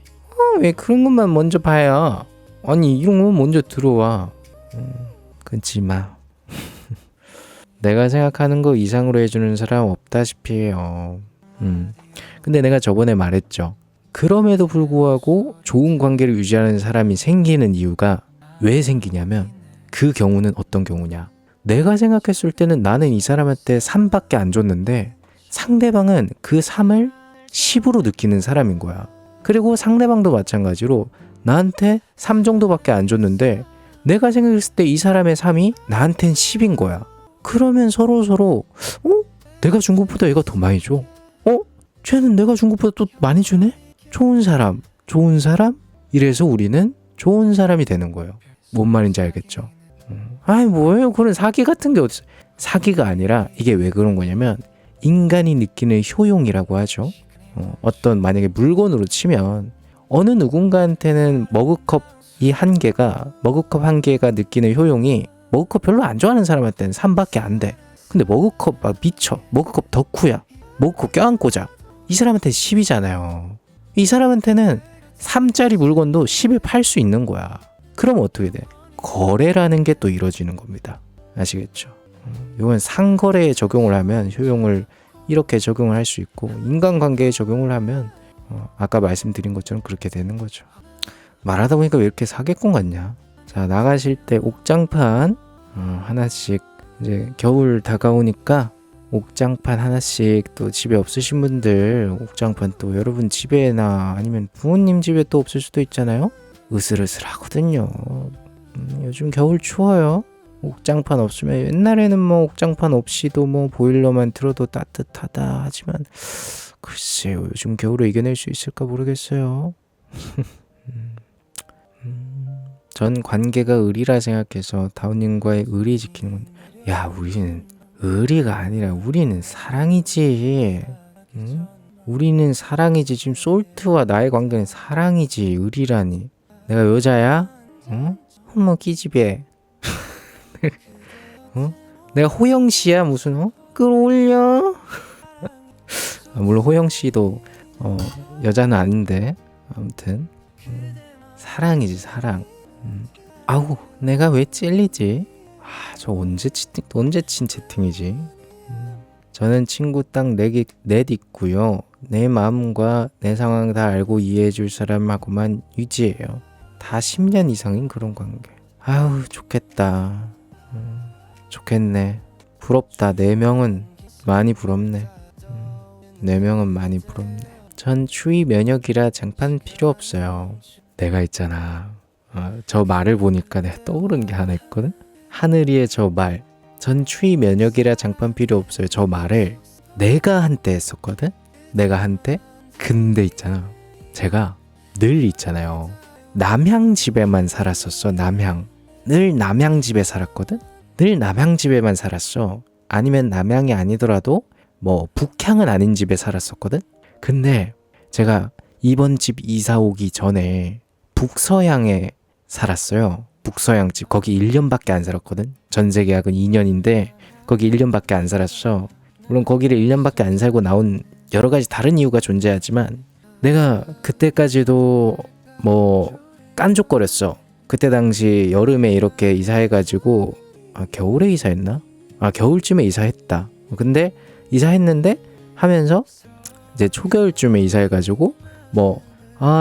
왜 그런 것만 먼저 봐요? 아니 이런 것만 먼저 들어와. 끊지 마. 내가 생각하는 거 이상으로 해주는 사람 없다시피 해요. 근데 내가 저번에 말했죠. 그럼에도 불구하고 좋은 관계를 유지하는 사람이 생기는 이유가 왜 생기냐면 그 경우는 어떤 경우냐. 내가 생각했을 때는 나는 이 사람한테 3밖에 안 줬는데 상대방은 그 3을 10으로 느끼는 사람인 거야. 그리고 상대방도 마찬가지로 나한테 3 정도밖에 안 줬는데 내가 생각했을 때 이 사람의 3이 나한텐 10인 거야. 그러면 서로 내가 준 것보다 얘가 더 많이 줘. 쟤는 내가 준 것보다 또 많이 주네? 좋은 사람. 이래서 우리는 좋은 사람이 되는 거예요. 뭔 말인지 알겠죠? 아이 뭐예요? 그런 사기 같은 게 어딨어. 사기가 아니라 이게 왜 그런 거냐면 인간이 느끼는 효용이라고 하죠. 어떤 만약에 물건으로 치면 어느 누군가한테는 머그컵 한 개가 느끼는 효용이 머그컵 별로 안 좋아하는 사람한테는 3밖에 안 돼. 근데 머그컵 막 미쳐. 머그컵 덕후야. 머그컵 껴안고 자. 이 사람한테는 10이잖아요. 이 사람한테는 3짜리 물건도 10에 팔 수 있는 거야. 그럼 어떻게 돼? 거래라는 게 또 이루어지는 겁니다. 아시겠죠? 이건 상거래에 적용을 하면 효용을 이렇게 적용을 할 수 있고, 인간관계에 적용을 하면 아까 말씀드린 것처럼 그렇게 되는 거죠. 말하다 보니까 왜 이렇게 사기꾼 같냐? 자, 나가실 때 옥장판 하나씩, 이제 겨울 다가오니까 옥장판 하나씩, 또 집에 없으신 분들 옥장판 또 여러분 집에나 아니면 부모님 집에 또 없을 수도 있잖아요. 으슬으슬하거든요. 요즘 겨울 추워요. 옥장판 없으면, 옛날에는 뭐 옥장판 없이도 뭐 보일러만 틀어도 따뜻하다 하지만 글쎄요, 요즘 겨울을 이겨낼 수 있을까 모르겠어요. 전 관계가 의리라 생각해서 다운님과의 의리 지키는 건데, 야, 우리는 의리가 아니라 우리는 사랑이지. 응? 우리는 사랑이지. 지금 솔트와 나의 관계는 사랑이지. 의리라니. 내가 여자야? 응? 어머 기집애. 내가 호영씨야 무슨 끌어올려. 물론 호영씨도 여자는 아닌데 아무튼 사랑이지 사랑. 아우 내가 왜 찔리지? 저 언제 친 채팅이지? 저는 친구 딱 넷 있고요. 내 마음과 내 상황 다 알고 이해해줄 사람하고만 유지해요. 다 10년 이상인 그런 관계. 아우 좋겠다. 좋겠네. 부럽다. 4명은 많이 부럽네. 4명은 많이 부럽네. 전 추위 면역이라 장판 필요 없어요. 내가 있잖아. 저 말을 보니까 내가 떠오른 게 하나 있거든. 하늘이의 저 말. 전 추위 면역이라 장판 필요 없어요. 저 말을 내가 한때 했었거든. 내가 한때. 근데 있잖아. 제가 늘 있잖아요. 남향 집에만 살았었어. 남향. 늘 남향 집에 살았거든. 늘 남향 집에만 살았어. 아니면 남향이 아니더라도 뭐 북향은 아닌 집에 살았었거든. 근데 제가 이번 집 이사 오기 전에 북서향에 살았어요. 북서향 집. 거기 1년밖에 안 살았거든. 전세 계약은 2년인데 거기 1년밖에 안 살았어. 물론 거기를 1년밖에 안 살고 나온 여러 가지 다른 이유가 존재하지만 내가 그때까지도 뭐 깐족거렸어. 그때 당시 여름에 이렇게 이사해가지고 겨울에 이사했나? 겨울쯤에 이사했다. 근데 이사했는데 하면서 이제 초겨울쯤에 이사해가지고 뭐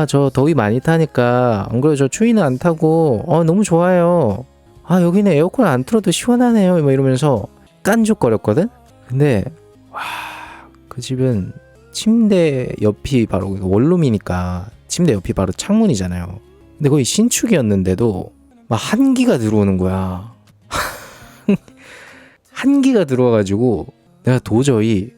저 더위 많이 타니까 안 그래도 저 추위는 안 타고 너무 좋아요. 여기는 에어컨 안 틀어도 시원하네요. 뭐 이러면서 깐죽거렸거든. 근데 그 집은 침대 옆이 바로 원룸이니까 침대 옆이 바로 창문이잖아요. 근데 거의 신축이었는데도 막 한기가 들어오는 거야. 한기가 들어와가지고 내가 도저히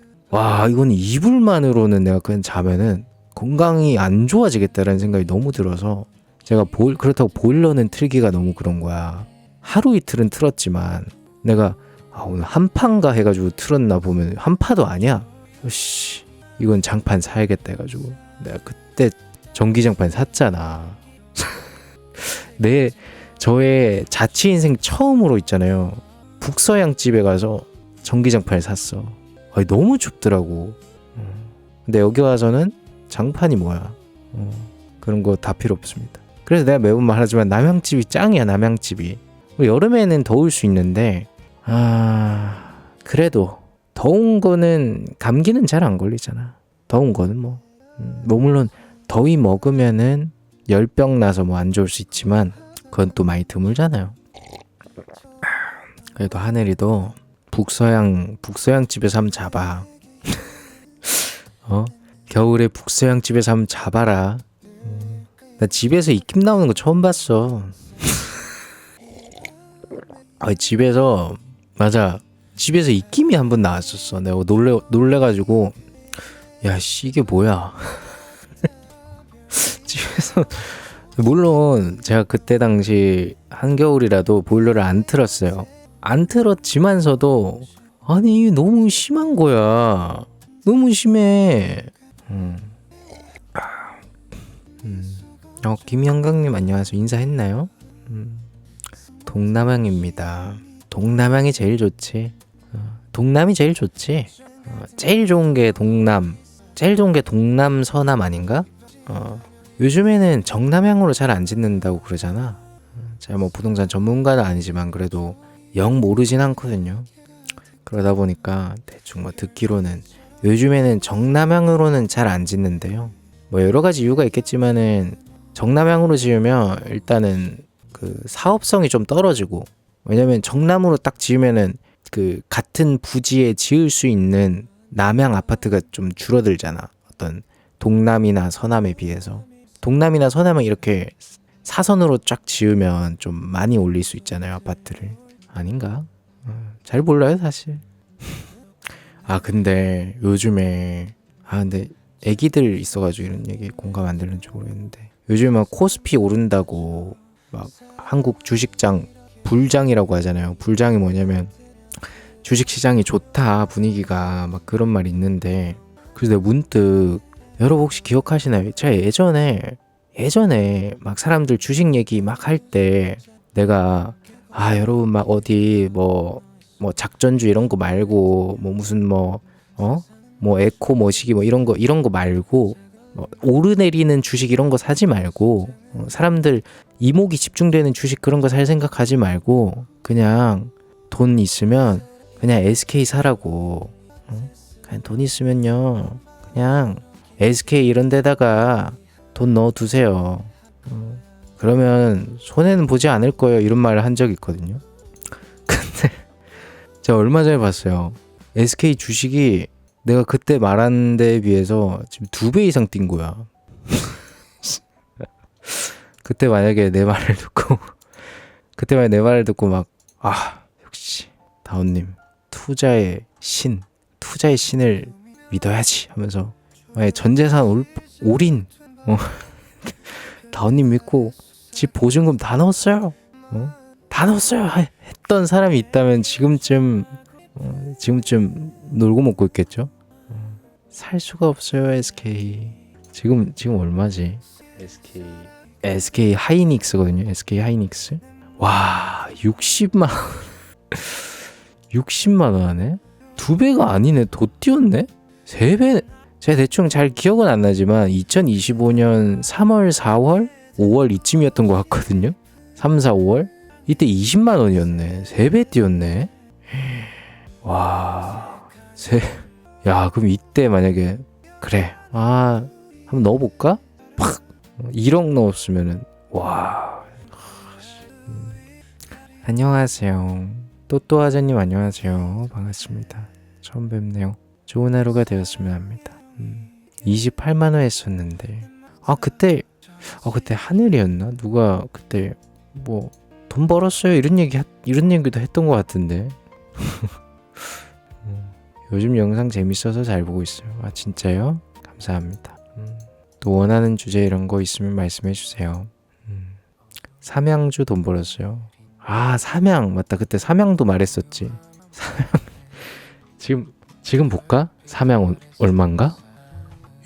이건 이불만으로는 내가 그냥 자면은 건강이 안 좋아지겠다라는 생각이 너무 들어서 제가 그렇다고 보일러는 틀기가 너무 그런 거야. 하루 이틀은 틀었지만 내가 오늘 한파인가 해가지고 틀었나 보면 한파도 아니야. 이건 장판 사야겠다 해가지고 내가 그때 전기장판 샀잖아. 저의 자취 인생 처음으로 있잖아요. 북서양 집에 가서 전기장판을 샀어. 너무 춥더라고. 근데 여기 와서는 장판이 뭐야. 그런 거 다 필요 없습니다. 그래서 내가 매번 말하지만 남양집이 짱이야. 남양집이 여름에는 더울 수 있는데 그래도 더운 거는 감기는 잘 안 걸리잖아. 더운 거는 뭐 물론 더위 먹으면은 열병 나서 뭐 안 좋을 수 있지만 그건 또 많이 드물잖아요. 그래도 하늘이도 북서양 집에서 한번 잡아. 겨울에 북서양 집에서 한번 잡아라. 나 집에서 입김 나오는 거 처음 봤어. 집에서 입김이 한 번 나왔었어. 내가 놀래가지고 이게 뭐야. 집에서 물론 제가 그때 당시 한겨울이라도 보일러를 안 틀었어요. 안 틀었지만서도 아니 너무 심한 거야. 너무 심해. 김영강님 안녕하세요. 인사했나요? 동남향입니다. 동남향이 제일 좋지. 동남이 제일 좋지. 제일 좋은 게 동남. 제일 좋은 게 동남 서남 아닌가? 요즘에는 정남향으로 잘 안 짓는다고 그러잖아. 제가 뭐 부동산 전문가는 아니지만 그래도 영 모르진 않거든요. 그러다 보니까 대충 뭐 듣기로는 요즘에는 정남향으로는 잘 안 짓는데요. 뭐 여러 가지 이유가 있겠지만은 정남향으로 지으면 일단은 그 사업성이 좀 떨어지고, 왜냐면 정남으로 딱 지으면은 그 같은 부지에 지을 수 있는 남향 아파트가 좀 줄어들잖아. 어떤 동남이나 서남에 비해서. 동남이나 서남은 이렇게 사선으로 쫙 지으면 좀 많이 올릴 수 있잖아요, 아파트를. 아닌가? 잘 몰라요, 사실. 근데 요즘에 근데 애기들 있어가지고 이런 얘기 공감 안 되는지 모르겠는데, 요즘 막 코스피 오른다고 막 한국 주식장 불장이라고 하잖아요. 불장이 뭐냐면 주식시장이 좋다, 분위기가, 막 그런 말이 있는데, 그래서 내가 문득, 여러분 혹시 기억하시나요? 제가 예전에 막 사람들 주식 얘기 막 할 때 내가 여러분 막 어디 뭐 작전주 이런 거 말고 뭐 무슨 뭐 에코 머시기 뭐 이런 거 말고 뭐 오르내리는 주식 이런 거 사지 말고, 사람들 이목이 집중되는 주식 그런 거 살 생각하지 말고 그냥 돈 있으면 그냥 SK 사라고. 그냥 돈 있으면요 그냥 SK 이런 데다가 돈 넣어 두세요. 그러면 손해는 보지 않을 거예요, 이런 말을 한 적이 있거든요. 근데 제가 얼마 전에 봤어요. SK 주식이 내가 그때 말한 데에 비해서 지금 2배 이상 뛴 거야. 그때 만약에 내 말을 듣고 막 역시 다운님 투자의 신을 믿어야지 하면서 만약에 전재산 올인 다운님 믿고 집 보증금 다 넣었어요. 다 넣었어요 했던 사람이 있다면 지금쯤 놀고 먹고 있겠죠. 살 수가 없어요, SK. 지금 얼마지? SK 하이닉스거든요. SK 하이닉스. 와, 60만 60만 원 하네. 2배가 아니네. 더 뛰었네. 3배. 제가 대충 잘 기억은 안 나지만 2025년 3월, 4월, 5월 이쯤이었던 것 같거든요. 3, 4, 5월. 이때 20만 원이었네. 3배 뛰었네. 와. 그럼 이때 만약에 그래. 한번 넣어볼까? 팍. 1억 넣었으면은 와. 안녕하세요. 또또하자님 안녕하세요. 반갑습니다. 처음 뵙네요. 좋은 하루가 되었으면 합니다. 28만 원 했었는데 그때 하늘이었나? 누가 그때 뭐 돈 벌었어요 이런 얘기도 했던 것 같은데. 요즘 영상 재밌어서 잘 보고 있어요. 진짜요? 감사합니다. 또 원하는 주제 이런 거 있으면 말씀해 주세요. 삼양주 돈 벌었어요. 삼양 맞다. 그때 삼양도 말했었지. 지금 볼까? 삼양 얼만가?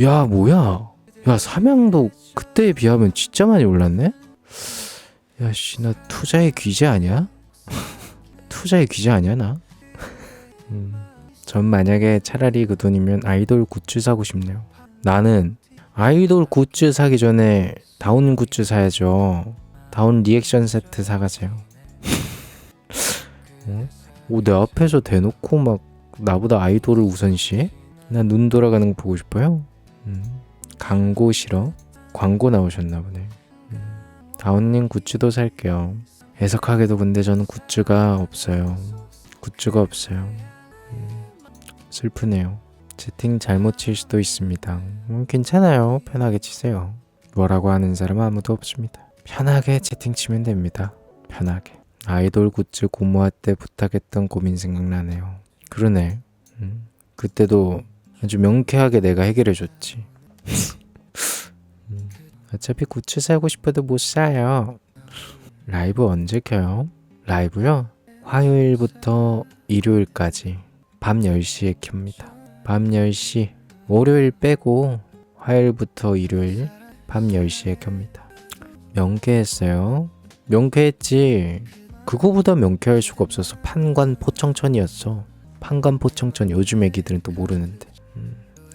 야 뭐야? 야 삼양도 그때에 비하면 진짜 많이 올랐네? 야씨 나 투자의 귀재 아니야? 투자의 귀재 아니야 나? 전 만약에 차라리 그 돈이면 아이돌 굿즈 사고 싶네요. 나는 아이돌 굿즈 사기 전에 다운 굿즈 사야죠. 다운 리액션 세트 사가세요. 내 앞에서 대놓고 막 나보다 아이돌을 우선시해? 나 눈 돌아가는 거 보고 싶어요? 광고 싫어? 광고 나오셨나 보네. 다운님 굿즈도 살게요. 애석하게도 근데 저는 굿즈가 없어요. 슬프네요. 채팅 잘못 칠 수도 있습니다. 괜찮아요. 편하게 치세요. 뭐라고 하는 사람은 아무도 없습니다. 편하게 채팅 치면 됩니다. 편하게. 아이돌 굿즈 고모아 때 부탁했던 고민 생각나네요. 그러네. 그때도 아주 명쾌하게 내가 해결해줬지. 어차피 굿즈 사고 싶어도 못 사요. 라이브 언제 켜요? 라이브요? 화요일부터 일요일까지 밤 10시에 켭니다. 밤 10시 월요일 빼고 화요일부터 일요일 밤 10시에 켭니다. 명쾌했어요. 명쾌했지. 그거보다 명쾌할 수가 없어서 판관포청천이었어. 판관포청천. 요즘 애기들은 또 모르는데.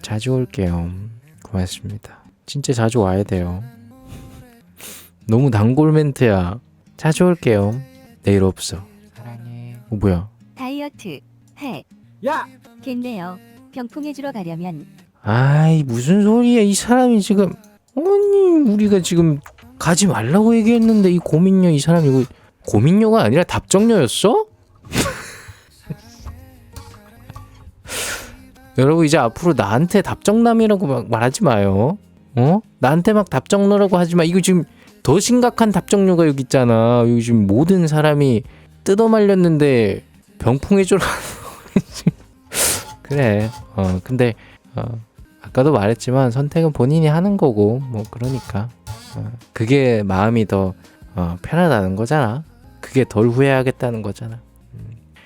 자주 올게요. 고맙습니다. 진짜 자주 와야 돼요. 너무 단골 멘트야. 자주 올게요. 내일 없어. 사랑해. 뭐야? 다이어트 해 야! 겠네요. 병풍해주러 가려면 아이 무슨 소리야. 이 사람이 지금 아니 우리가 지금 가지 말라고 얘기했는데 이 고민녀 이 사람 이거 고민녀가 아니라 답정녀였어? 여러분 이제 앞으로 나한테 답정남이라고 막 말하지 마요. 나한테 막 답정너라고 하지 마. 이거 지금 더 심각한 답정녀가 여기 있잖아. 여기 지금 모든 사람이 뜯어말렸는데 병풍해주러 그래. 근데 아까도 말했지만 선택은 본인이 하는 거고 뭐 그러니까 그게 마음이 더 편하다는 거잖아. 그게 덜 후회하겠다는 거잖아.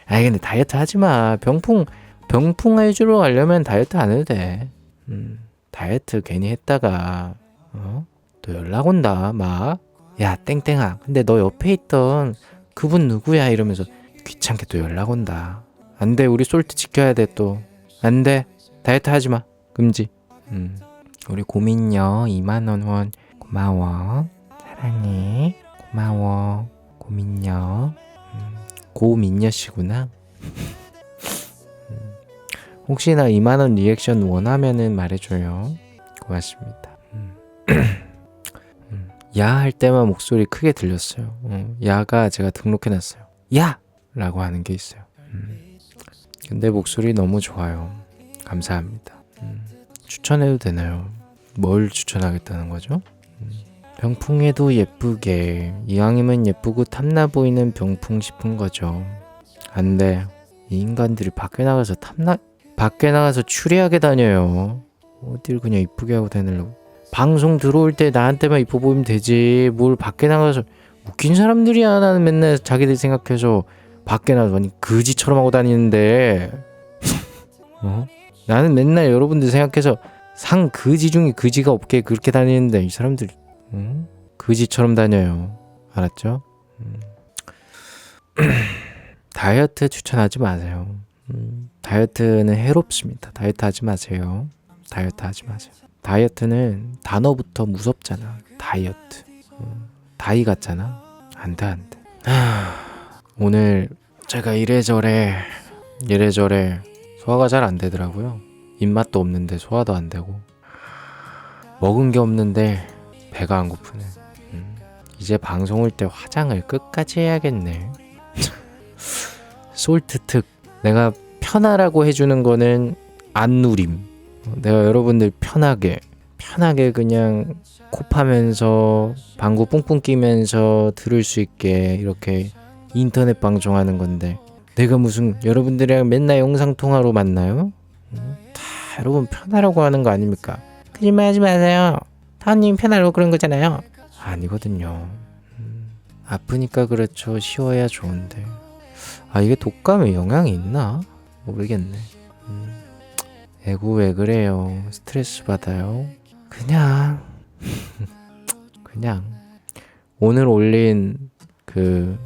아니 근데 다이어트 하지 마. 병풍 해주러 가려면 다이어트 안 해도 돼. 다이어트 괜히 했다가 또 연락 온다 막. 야 땡땡아 근데 너 옆에 있던 그분 누구야 이러면서 귀찮게 또 연락 온다. 안 돼. 우리 솔트 지켜야 돼 또. 안 돼. 다이어트 하지 마. 금지. 우리 고민녀 2만원 후원 고마워. 사랑해. 고마워. 고민녀. 고민녀씨구나. 혹시나 2만원 리액션 원하면은 말해줘요. 고맙습니다. 야 할 때만 목소리 크게 들렸어요. 야가 제가 등록해놨어요. 야! 라고 하는 게 있어요. 근데 목소리 너무 좋아요. 감사합니다. 추천해도 되나요? 뭘 추천하겠다는 거죠? 병풍해도 예쁘게 이왕이면 예쁘고 탐나 보이는 병풍 싶은 거죠. 안 돼. 이 인간들이 밖에 나가서 추리하게 다녀요. 어딜 그냥 이쁘게 하고 다니려고. 방송 들어올 때 나한테만 이뻐 보이면 되지. 뭘 밖에 나가서 웃긴 사람들이야. 나는 맨날 자기들 생각해서 밖에 나가서 아니 그지처럼 하고 다니는데 나는 맨날 여러분들 생각해서 상 그지 중에 그지가 없게 그렇게 다니는데 이 사람들 그지처럼 다녀요. 알았죠? 다이어트 추천하지 마세요. 다이어트는 해롭습니다. 다이어트 하지 마세요. 다이어트 하지 마세요. 다이어트는 단어부터 무섭잖아. 다이어트. 다이 같잖아. 안 돼. 오늘 제가 이래저래 소화가 잘 안 되더라고요. 입맛도 없는데 소화도 안 되고 먹은 게 없는데 배가 안 고프네. 이제 방송 올 때 화장을 끝까지 해야겠네. 솔트 특. 내가 편하라고 해주는 거는 안 누림. 내가 여러분들 편하게 그냥 코 파면서 방구 뿡뿡 끼면서 들을 수 있게 이렇게 인터넷 방송하는 건데 내가 무슨 여러분들이랑 맨날 영상통화로 만나요? 다 여러분 편하라고 하는 거 아닙니까? 거짓말 하지 마세요. 타원님 편하라고 그런 거잖아요. 아니거든요. 아프니까 그렇죠. 쉬워야 좋은데. 이게 독감에 영향이 있나? 모르겠네. 애구 왜 그래요? 스트레스 받아요? 그냥 오늘 올린 그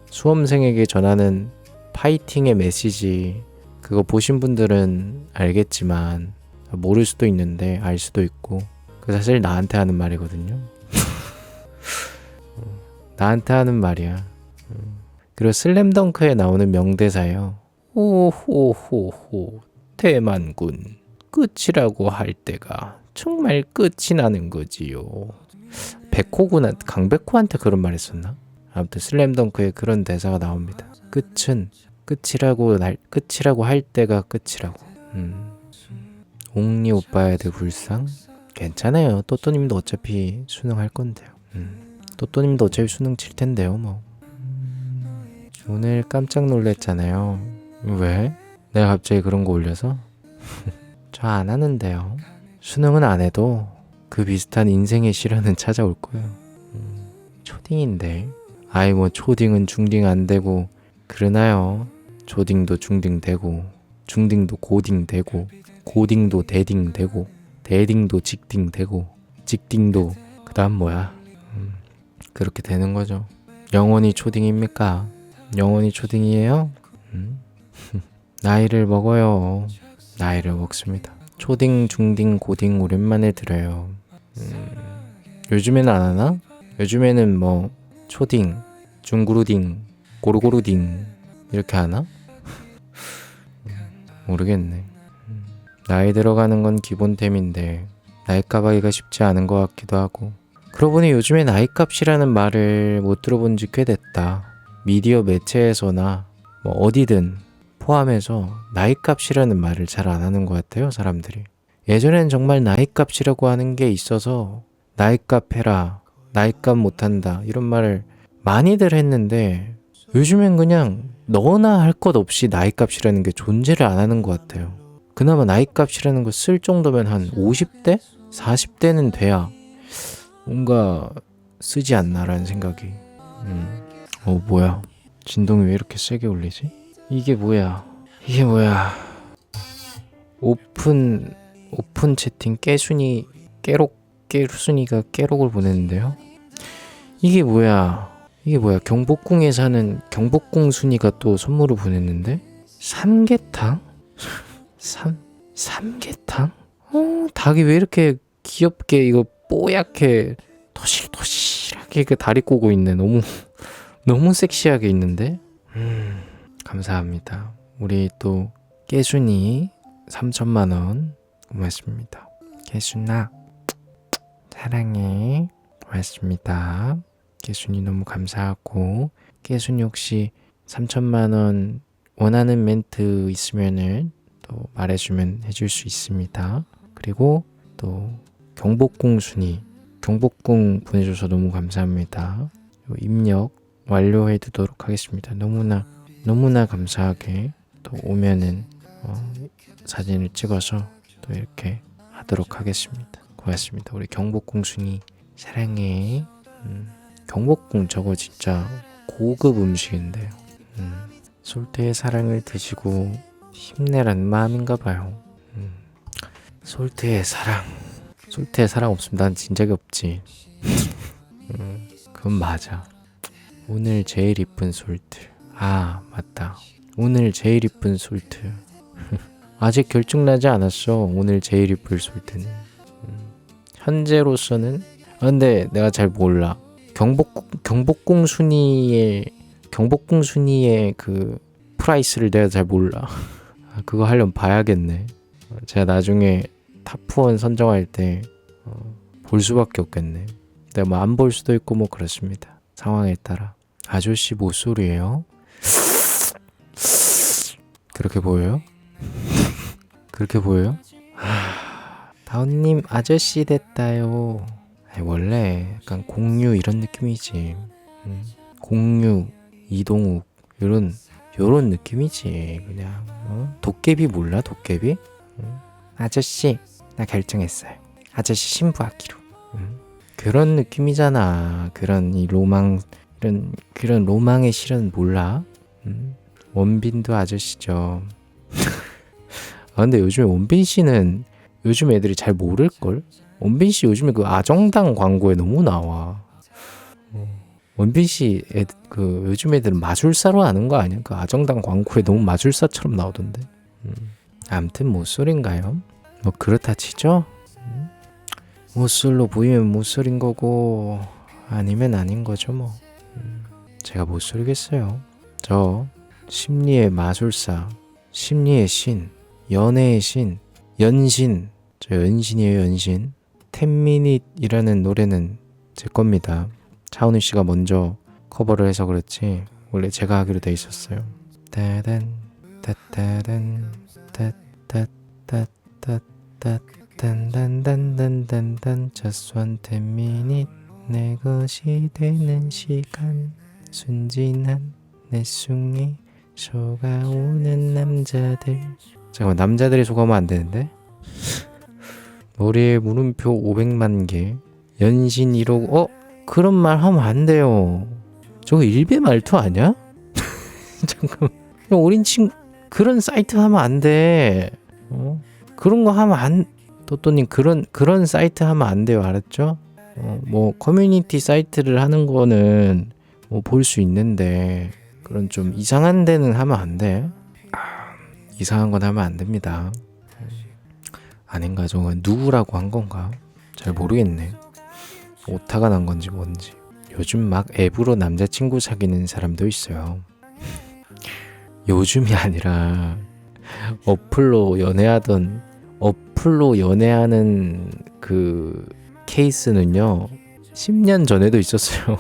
수험생에게 전하는 파이팅의 메시지 그거 보신 분들은 알겠지만 모를 수도 있는데 알 수도 있고 그 사실 나한테 하는 말이거든요. 나한테 하는 말이야. 그리고 슬램덩크에 나오는 명대사예요. 오호호호 대만군 끝이라고 할 때가 정말 끝이 나는 거지요. 백호구나 강백호한테 그런 말 했었나? 아무튼 슬램덩크에 그런 대사가 나옵니다. 끝이라고 할 때가 끝이라고. 옥리 오빠에 대해 불상? 괜찮아요. 또또님도 어차피 수능 할 건데요. 또또님도 어차피 수능 칠 텐데요. 뭐 오늘 깜짝 놀랐잖아요. 왜? 내가 갑자기 그런 거 올려서? 저 안 하는데요. 수능은 안 해도 그 비슷한 인생의 시련은 찾아올 거예요. 초딩인데. 뭐 초딩은 중딩 안 되고 그러나요? 초딩도 중딩 되고 중딩도 고딩 되고, 고딩도 대딩 되고, 대딩도 직딩 되고, 직딩도 그 다음 뭐야? 그렇게 되는 거죠. 영원히 초딩입니까? 영원히 초딩이에요? 나이를 먹어요. 나이를 먹습니다. 초딩, 중딩, 고딩 오랜만에 들어요. 요즘에는 안 하나? 요즘에는 뭐 초딩, 중구루딩, 고루고루딩 이렇게 하나? 모르겠네. 나이 들어가는 건 기본템인데 나이값 하기가 쉽지 않은 것 같기도 하고. 그러고 보니 요즘에 나이값이라는 말을 못 들어본 지 꽤 됐다. 미디어 매체에서나 뭐 어디든 포함해서 나이값이라는 말을 잘 안 하는 것 같아요, 사람들이. 예전엔 정말 나이값이라고 하는 게 있어서 나이값 해라, 나이값 못한다 이런 말을 많이들 했는데 요즘엔 그냥 너나 할 것 없이 나이값이라는 게 존재를 안 하는 것 같아요. 그나마 나이값이라는 거 쓸 정도면 한 50대? 40대는 돼야 뭔가 쓰지 않나라는 생각이. 뭐야, 진동이 왜 이렇게 세게 울리지? 이게 뭐야, 이게 뭐야. 오픈 채팅 깨순이가 깨록을 보냈는데요. 이게 뭐야, 경복궁에 사는 경복궁 순이가 또 선물을 보냈는데 삼계탕? 삼계탕? 닭이 왜 이렇게 귀엽게 이거 뽀얗게 토실토실하게 그 다리 꼬고 있네. 너무 섹시하게 있는데. 감사합니다. 우리 또 깨순이 3천만 원 고맙습니다. 깨순아 사랑해. 고맙습니다. 깨순이 너무 감사하고, 깨순이 혹시 3천만 원 원하는 멘트 있으면은 또 말해주면 해줄 수 있습니다. 그리고 또 경복궁 순이, 경복궁 보내줘서 너무 감사합니다. 입력 완료해 두도록 하겠습니다. 너무나 감사하게 또 오면은 사진을 찍어서 또 이렇게 하도록 하겠습니다. 고맙습니다. 우리 경복궁 순이 사랑해. 경복궁 저거 진짜 고급 음식인데요. 솔태의 사랑을 드시고 힘내라는 마음인가 봐요. 솔태의 사랑 없으면 난 진작에 없지. 그건 맞아. 오늘 제일 이쁜 솔트. 아 맞다, 오늘 제일 이쁜 솔트. 아직 결정나지 않았어. 오늘 제일 이쁠 솔트는. 현재로서는 근데 내가 잘 몰라. 경복궁 순이의 그 프라이스를 내가 잘 몰라. 그거 하려면 봐야겠네. 제가 나중에 탑1 선정할 때 볼 수밖에 없겠네. 내가 뭐 안 볼 수도 있고 뭐 그렇습니다. 상황에 따라. 아저씨 모쏠이에요? 그렇게 보여요? 그렇게 보여요? 다운님 아저씨 됐다요. 원래 약간 공유 이런 느낌이지. 공유, 이동욱 요런 느낌이지. 그냥 도깨비 몰라? 도깨비? 아저씨 나 결정했어요. 아저씨 신부하기로. 그런 느낌이잖아. 그런 이 로망, 그런 로망의 실은 몰라? 원빈도 아저씨죠. 근데 요즘에 원빈 씨는 요즘 애들이 잘 모를걸? 원빈 씨 요즘에 그 아정당 광고에 너무 나와. 원빈 씨 요즘 애들은 마술사로 아는 거 아니야? 그 아정당 광고에 너무 마술사처럼 나오던데. 아무튼 모쏠인가요? 뭐 그렇다 치죠? 모쏠로 보이면 모쏠인 거고 아니면 아닌 거죠 뭐. 제가 모쏠이겠어요. 저 심리의 마술사, 심리의 신, 연애의 신, 연신. 저 연신이에요, 연신. 10미닛이라는 노래는 제 겁니다. 차은우 씨가 먼저 커버를 해서 그렇지 원래 제가 하기로 돼 있었어요. 따단 따따단 따따따따따 단단단단단단 just one 10 minute 내 것이 되는 시간 순진한 내 숭이 속아오는 남자들. 잠깐만, 남자들이 속아오면 안 되는데? 머리에 물음표 500만 개 연신 1억. 그런 말 하면 안 돼요. 저거 일베 말투 아니야? 잠깐만, 어린 친구 그런 사이트 하면 안 돼. 그런 거 하면 안 또또님 그런 사이트 하면 안 돼요. 알았죠? 뭐 커뮤니티 사이트를 하는 거는 뭐 볼 수 있는데 그런 좀 이상한 데는 하면 안 돼. 이상한 건 하면 안 됩니다. 아닌가 저건 누구라고 한 건가? 잘 모르겠네. 오타가 난 건지 뭔지. 요즘 막 앱으로 남자친구 사귀는 사람도 있어요. 요즘이 아니라 어플로 연애하는 그 케이스는요 10년 전에도 있었어요.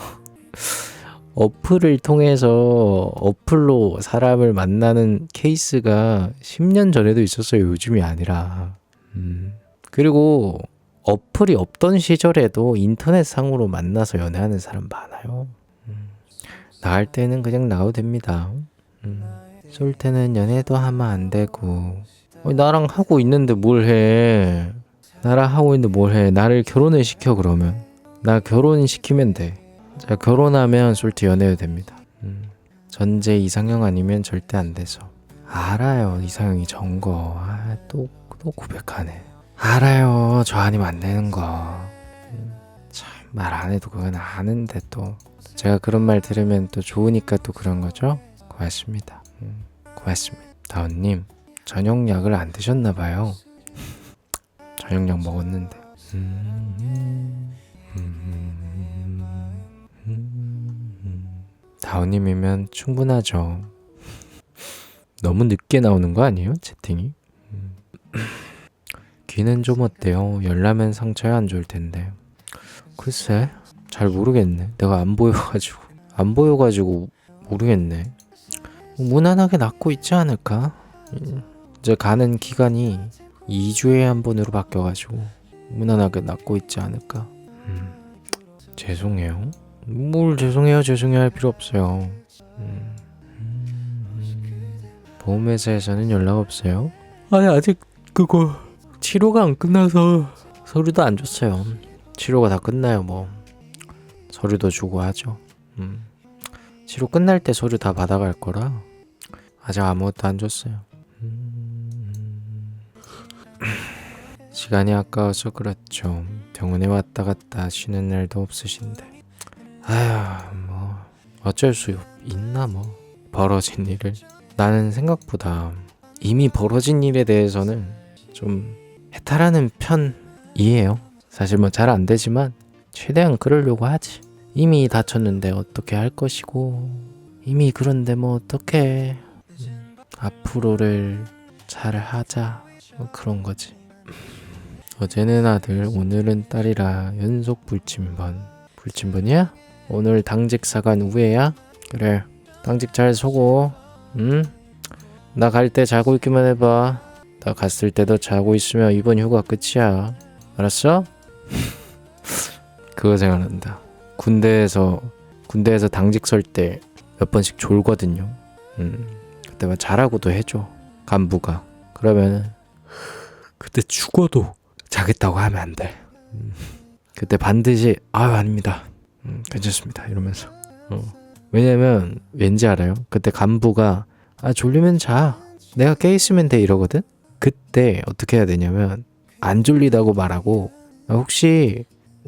어플을 통해서 어플로 사람을 만나는 케이스가 10년 전에도 있었어요. 요즘이 아니라. 그리고 어플이 없던 시절에도 인터넷상으로 만나서 연애하는 사람 많아요. 나갈 때는 그냥 나와도 됩니다. 쏠 때는 연애도 하면 안 되고. 나랑 하고 있는데 뭘 해. 나를 결혼을 시켜 그러면. 나 결혼시키면 돼. 자, 결혼하면 솔직히 연애해도 됩니다. 전제 이상형 아니면 절대 안 돼서. 알아요. 이상형이 정거. 또 고백하네. 알아요. 저 아니면 안 되는 거. 참 말 안 해도 그건 아는데 또 제가 그런 말 들으면 또 좋으니까 또 그런 거죠. 고맙습니다. 고맙습니다. 다운님 저녁약을 안 드셨나 봐요. 저녁약 먹었는데. 다운님이면 충분하죠. 너무 늦게 나오는 거 아니에요? 채팅이? 귀는 좀 어때요? 열나면 상처야 안 좋을 텐데. 글쎄 잘 모르겠네. 내가 안 보여가지고 모르겠네. 무난하게 낫고 있지 않을까? 이제 가는 기간이 2주에 한 번으로 바뀌어가지고 무난하게 낫고 있지 않을까? 죄송해요. 뭘 죄송해요 할 필요 없어요. 보험회사에서는 연락 없어요? 아니 아직 그거 치료가 안 끝나서 서류도 안 줬어요. 치료가 다 끝나요 뭐 서류도 주고 하죠. 치료 끝날 때 서류 다 받아갈 거라 아직 아무것도 안 줬어요. 시간이 아까워서 그렇죠. 병원에 왔다 갔다 쉬는 날도 없으신데. 아휴 뭐 어쩔 수 있나 뭐 벌어진 일을. 나는 생각보다 이미 벌어진 일에 대해서는 좀 해탈하는 편이에요. 사실 뭐 잘 안 되지만 최대한 그러려고 하지. 이미 다쳤는데 어떻게 할 것이고 이미 그런데 뭐 어떻게 앞으로를 잘 하자 뭐 그런 거지. 어제는 아들 오늘은 딸이라 연속 불침번이야? 오늘 당직 사간 우회야? 그래 당직 잘 서고 나 갈 때 자고 있기만 해봐. 나 갔을 때도 자고 있으면 이번 휴가 끝이야. 알았어? 그거 생각난다. 군대에서 당직 설 때 몇 번씩 졸거든요. 그때 막 자라고도 해줘 간부가. 그러면 그때 죽어도 자겠다고 하면 안 돼. 그때 반드시 아닙니다. 괜찮습니다 이러면서. 왜냐면 왠지 알아요? 그때 간부가 졸리면 자. 내가 깨 있으면 돼 이러거든. 그때 어떻게 해야 되냐면 안 졸리다고 말하고 혹시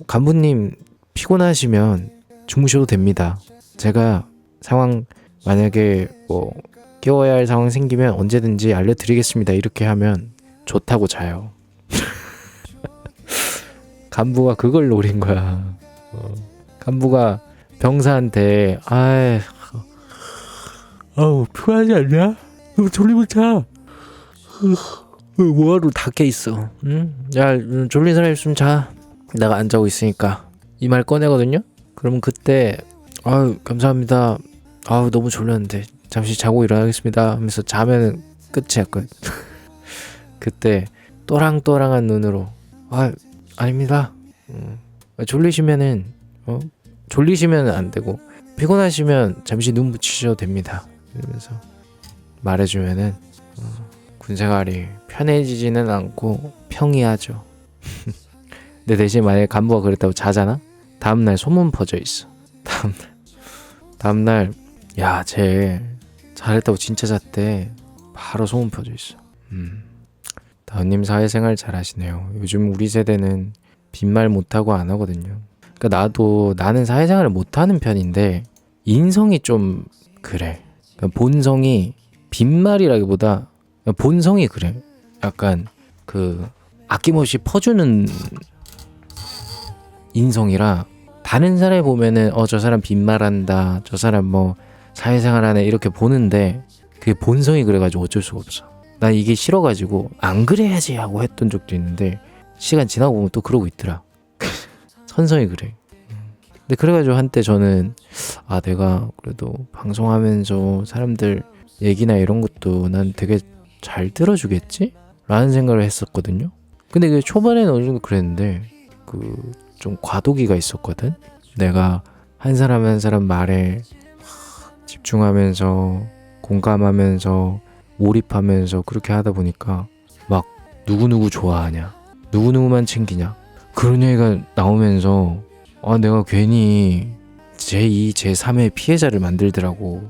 간부님 피곤하시면 주무셔도 됩니다. 제가 상황 만약에 뭐 깨워야 할 상황 생기면 언제든지 알려드리겠습니다. 이렇게 하면 좋다고 자요. 간부가 그걸 노린 거야. 간부가 병사한테 피곤하지 않냐? 졸리면 자. 뭐하러 다 깨있어. 응? 야 졸린 사람 있으면 자. 내가 안 자고 있으니까 이 말 꺼내거든요. 그러면 그때 감사합니다. 너무 졸렸는데 잠시 자고 일어나겠습니다 하면서 자면 끝이야 끝. 그때 또랑또랑한 눈으로 아닙니다. 졸리시면은 안 되고 피곤하시면 잠시 눈 붙이셔도 됩니다 이러면서 말해주면은 군생활이 편해지지는 않고 평이하죠. 근데 대신 만약에 간부가 그랬다고 자잖아? 다음날 소문 퍼져 있어. 다음날 야 쟤 잘했다고 진짜 잤대. 바로 소문 퍼져 있어. 다은님 사회생활 잘 하시네요. 요즘 우리 세대는 빈말 못하고 안 하거든요. 그러니까 나는 사회생활을 못하는 편인데 인성이 좀 그래. 그러니까 본성이 빈말이라기보다 그냥 본성이 그래. 약간 그 아낌없이 퍼주는 인성이라 다른 사람이 보면은 저 사람 빈말한다, 저 사람 뭐 사회생활 하네 이렇게 보는데 그게 본성이 그래가지고 어쩔 수가 없어. 난 이게 싫어가지고 안 그래야지 하고 했던 적도 있는데 시간 지나고 보면 또 그러고 있더라. 선성이 그래. 근데 그래가지고 한때 저는 내가 그래도 방송하면서 사람들 얘기나 이런 것도 난 되게 잘 들어주겠지? 라는 생각을 했었거든요. 근데 그 초반에는 어느 정도 그랬는데 좀 과도기가 있었거든. 내가 한 사람 한 사람 말에 집중하면서 공감하면서 몰입하면서 그렇게 하다 보니까 막 누구누구 좋아하냐, 누구누구만 챙기냐 그런 얘기가 나오면서 내가 괜히 제2, 제3의 피해자를 만들더라고.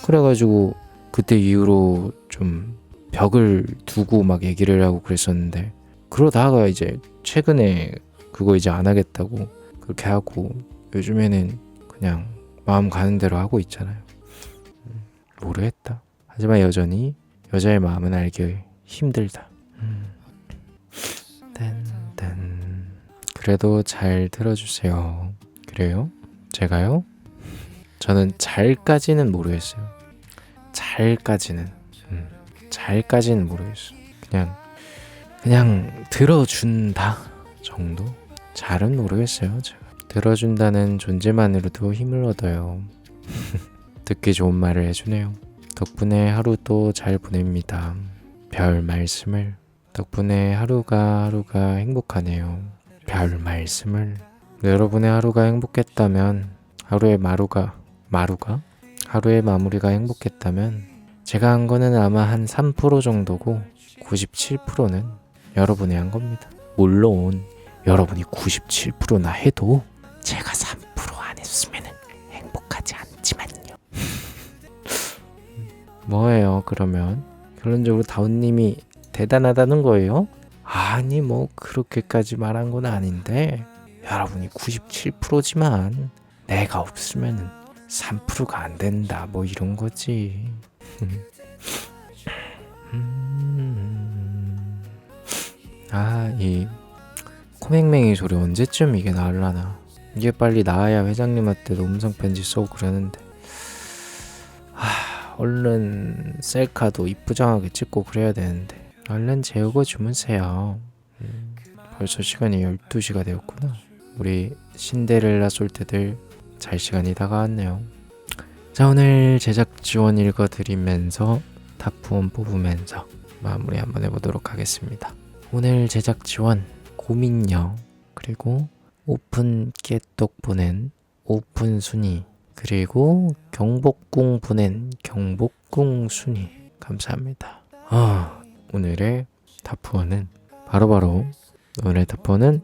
그래가지고 그때 이후로 좀 벽을 두고 막 얘기를 하고 그랬었는데 그러다가 이제 최근에 그거 이제 안 하겠다고 그렇게 하고 요즘에는 그냥 마음 가는 대로 하고 있잖아요. 모르겠다. 하지만 여전히 여자의 마음은 알기 힘들다. 딴. 그래도 잘 들어주세요. 그래요? 제가요? 저는 잘까지는 모르겠어요. 잘까지는 모르겠어요. 그냥 들어준다 정도? 잘은 모르겠어요. 제가 들어준다는 존재만으로도 힘을 얻어요. 듣기 좋은 말을 해주네요. 덕분에 하루도 잘 보냅니다. 별 말씀을. 덕분에 하루가 행복하네요. 별 말씀을. 여러분의 하루가 행복했다면 하루의 하루의 마무리가 행복했다면 제가 한 거는 아마 한 3% 정도고 97%는 여러분이 한 겁니다. 물론 여러분이 97%나 해도 제가 3% 안 했으면 행복하지 않지만요. 뭐예요 그러면? 결론적으로 다운님이 대단하다는 거예요? 아니 뭐 그렇게까지 말한 건 아닌데 여러분이 97%지만 내가 없으면 3%가 안 된다 뭐 이런 거지. 이 코맹맹이 소리 언제쯤 이게 나올라나. 이게 빨리 나와야 회장님한테도 음성편지 써고 그러는데 얼른 셀카도 이쁘장하게 찍고 그래야 되는데 얼른 재우고 주무세요. 벌써 시간이 12시가 되었구나. 우리 신데렐라 솔트들 잘 시간이 다가왔네요. 자, 오늘 제작 지원 읽어드리면서 탑1 뽑으면서 마무리 한번 해보도록 하겠습니다. 오늘 제작 지원 고민녀, 그리고 오픈 깨똑 보낸 오픈 순위, 그리고 경복궁 보낸 경복궁 순위 감사합니다. 오늘의 탑1은 바로바로 오늘의 탑1은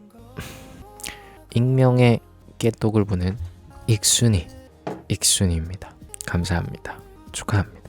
익명의 깨똑을 보낸 익순이입니다. 감사합니다. 축하합니다.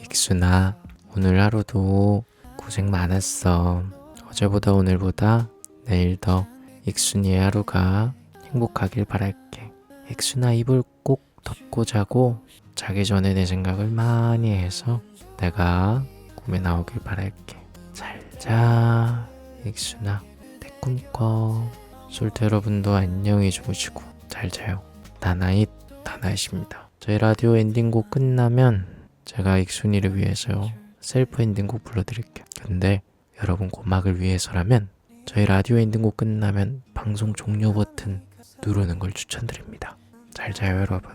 익순아, 오늘 하루도 고생 많았어. 어제보다 오늘보다 내일 더 익순이의 하루가 행복하길 바랄게. 익순아, 이불 꼭 덮고 자고 자기 전에 내 생각을 많이 해서 내가 꿈에 나오길 바랄게. 잘 자, 익순아. 내 꿈꿔. 솔트 여러분도 안녕히 주무시고 잘 자요. 다나잇입니다. 저희 라디오 엔딩곡 끝나면 제가 익순이를 위해서 셀프 엔딩곡 불러드릴게요. 근데 여러분 고막을 위해서라면 저희 라디오 엔딩곡 끝나면 방송 종료 버튼 누르는 걸 추천드립니다. 잘 자요 여러분.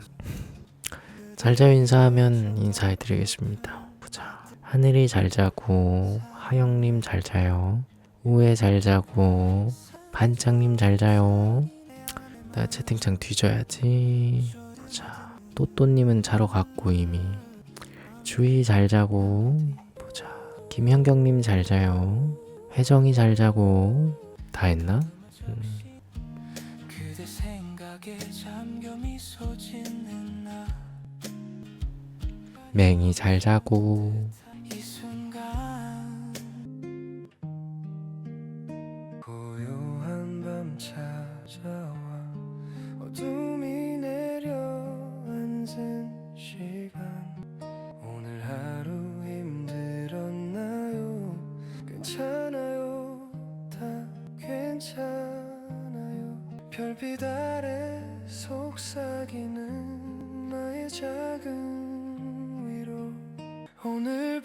잘 자요 인사하면 인사해드리겠습니다. 보자. 하늘이 잘 자고, 하영님 잘 자요, 우에 잘 자고, 반장님 잘 자요. 나 채팅창 뒤져야지. 보자. 또또님은 자러 갔고 이미. 주희 잘 자고. 보자. 김현경님 잘 자요. 혜정이 잘 자고. 다 했나? 그대 생각에 잠겨 미소 짓는 나 맹이 잘 자고. 이 순간 고요한 밤 찾아와 어둠이 내려앉은 시간 오늘 하루 힘들었나요 괜찮아요 다 괜찮아요 별빛 아래 속삭이는 나의 작은 위로 오늘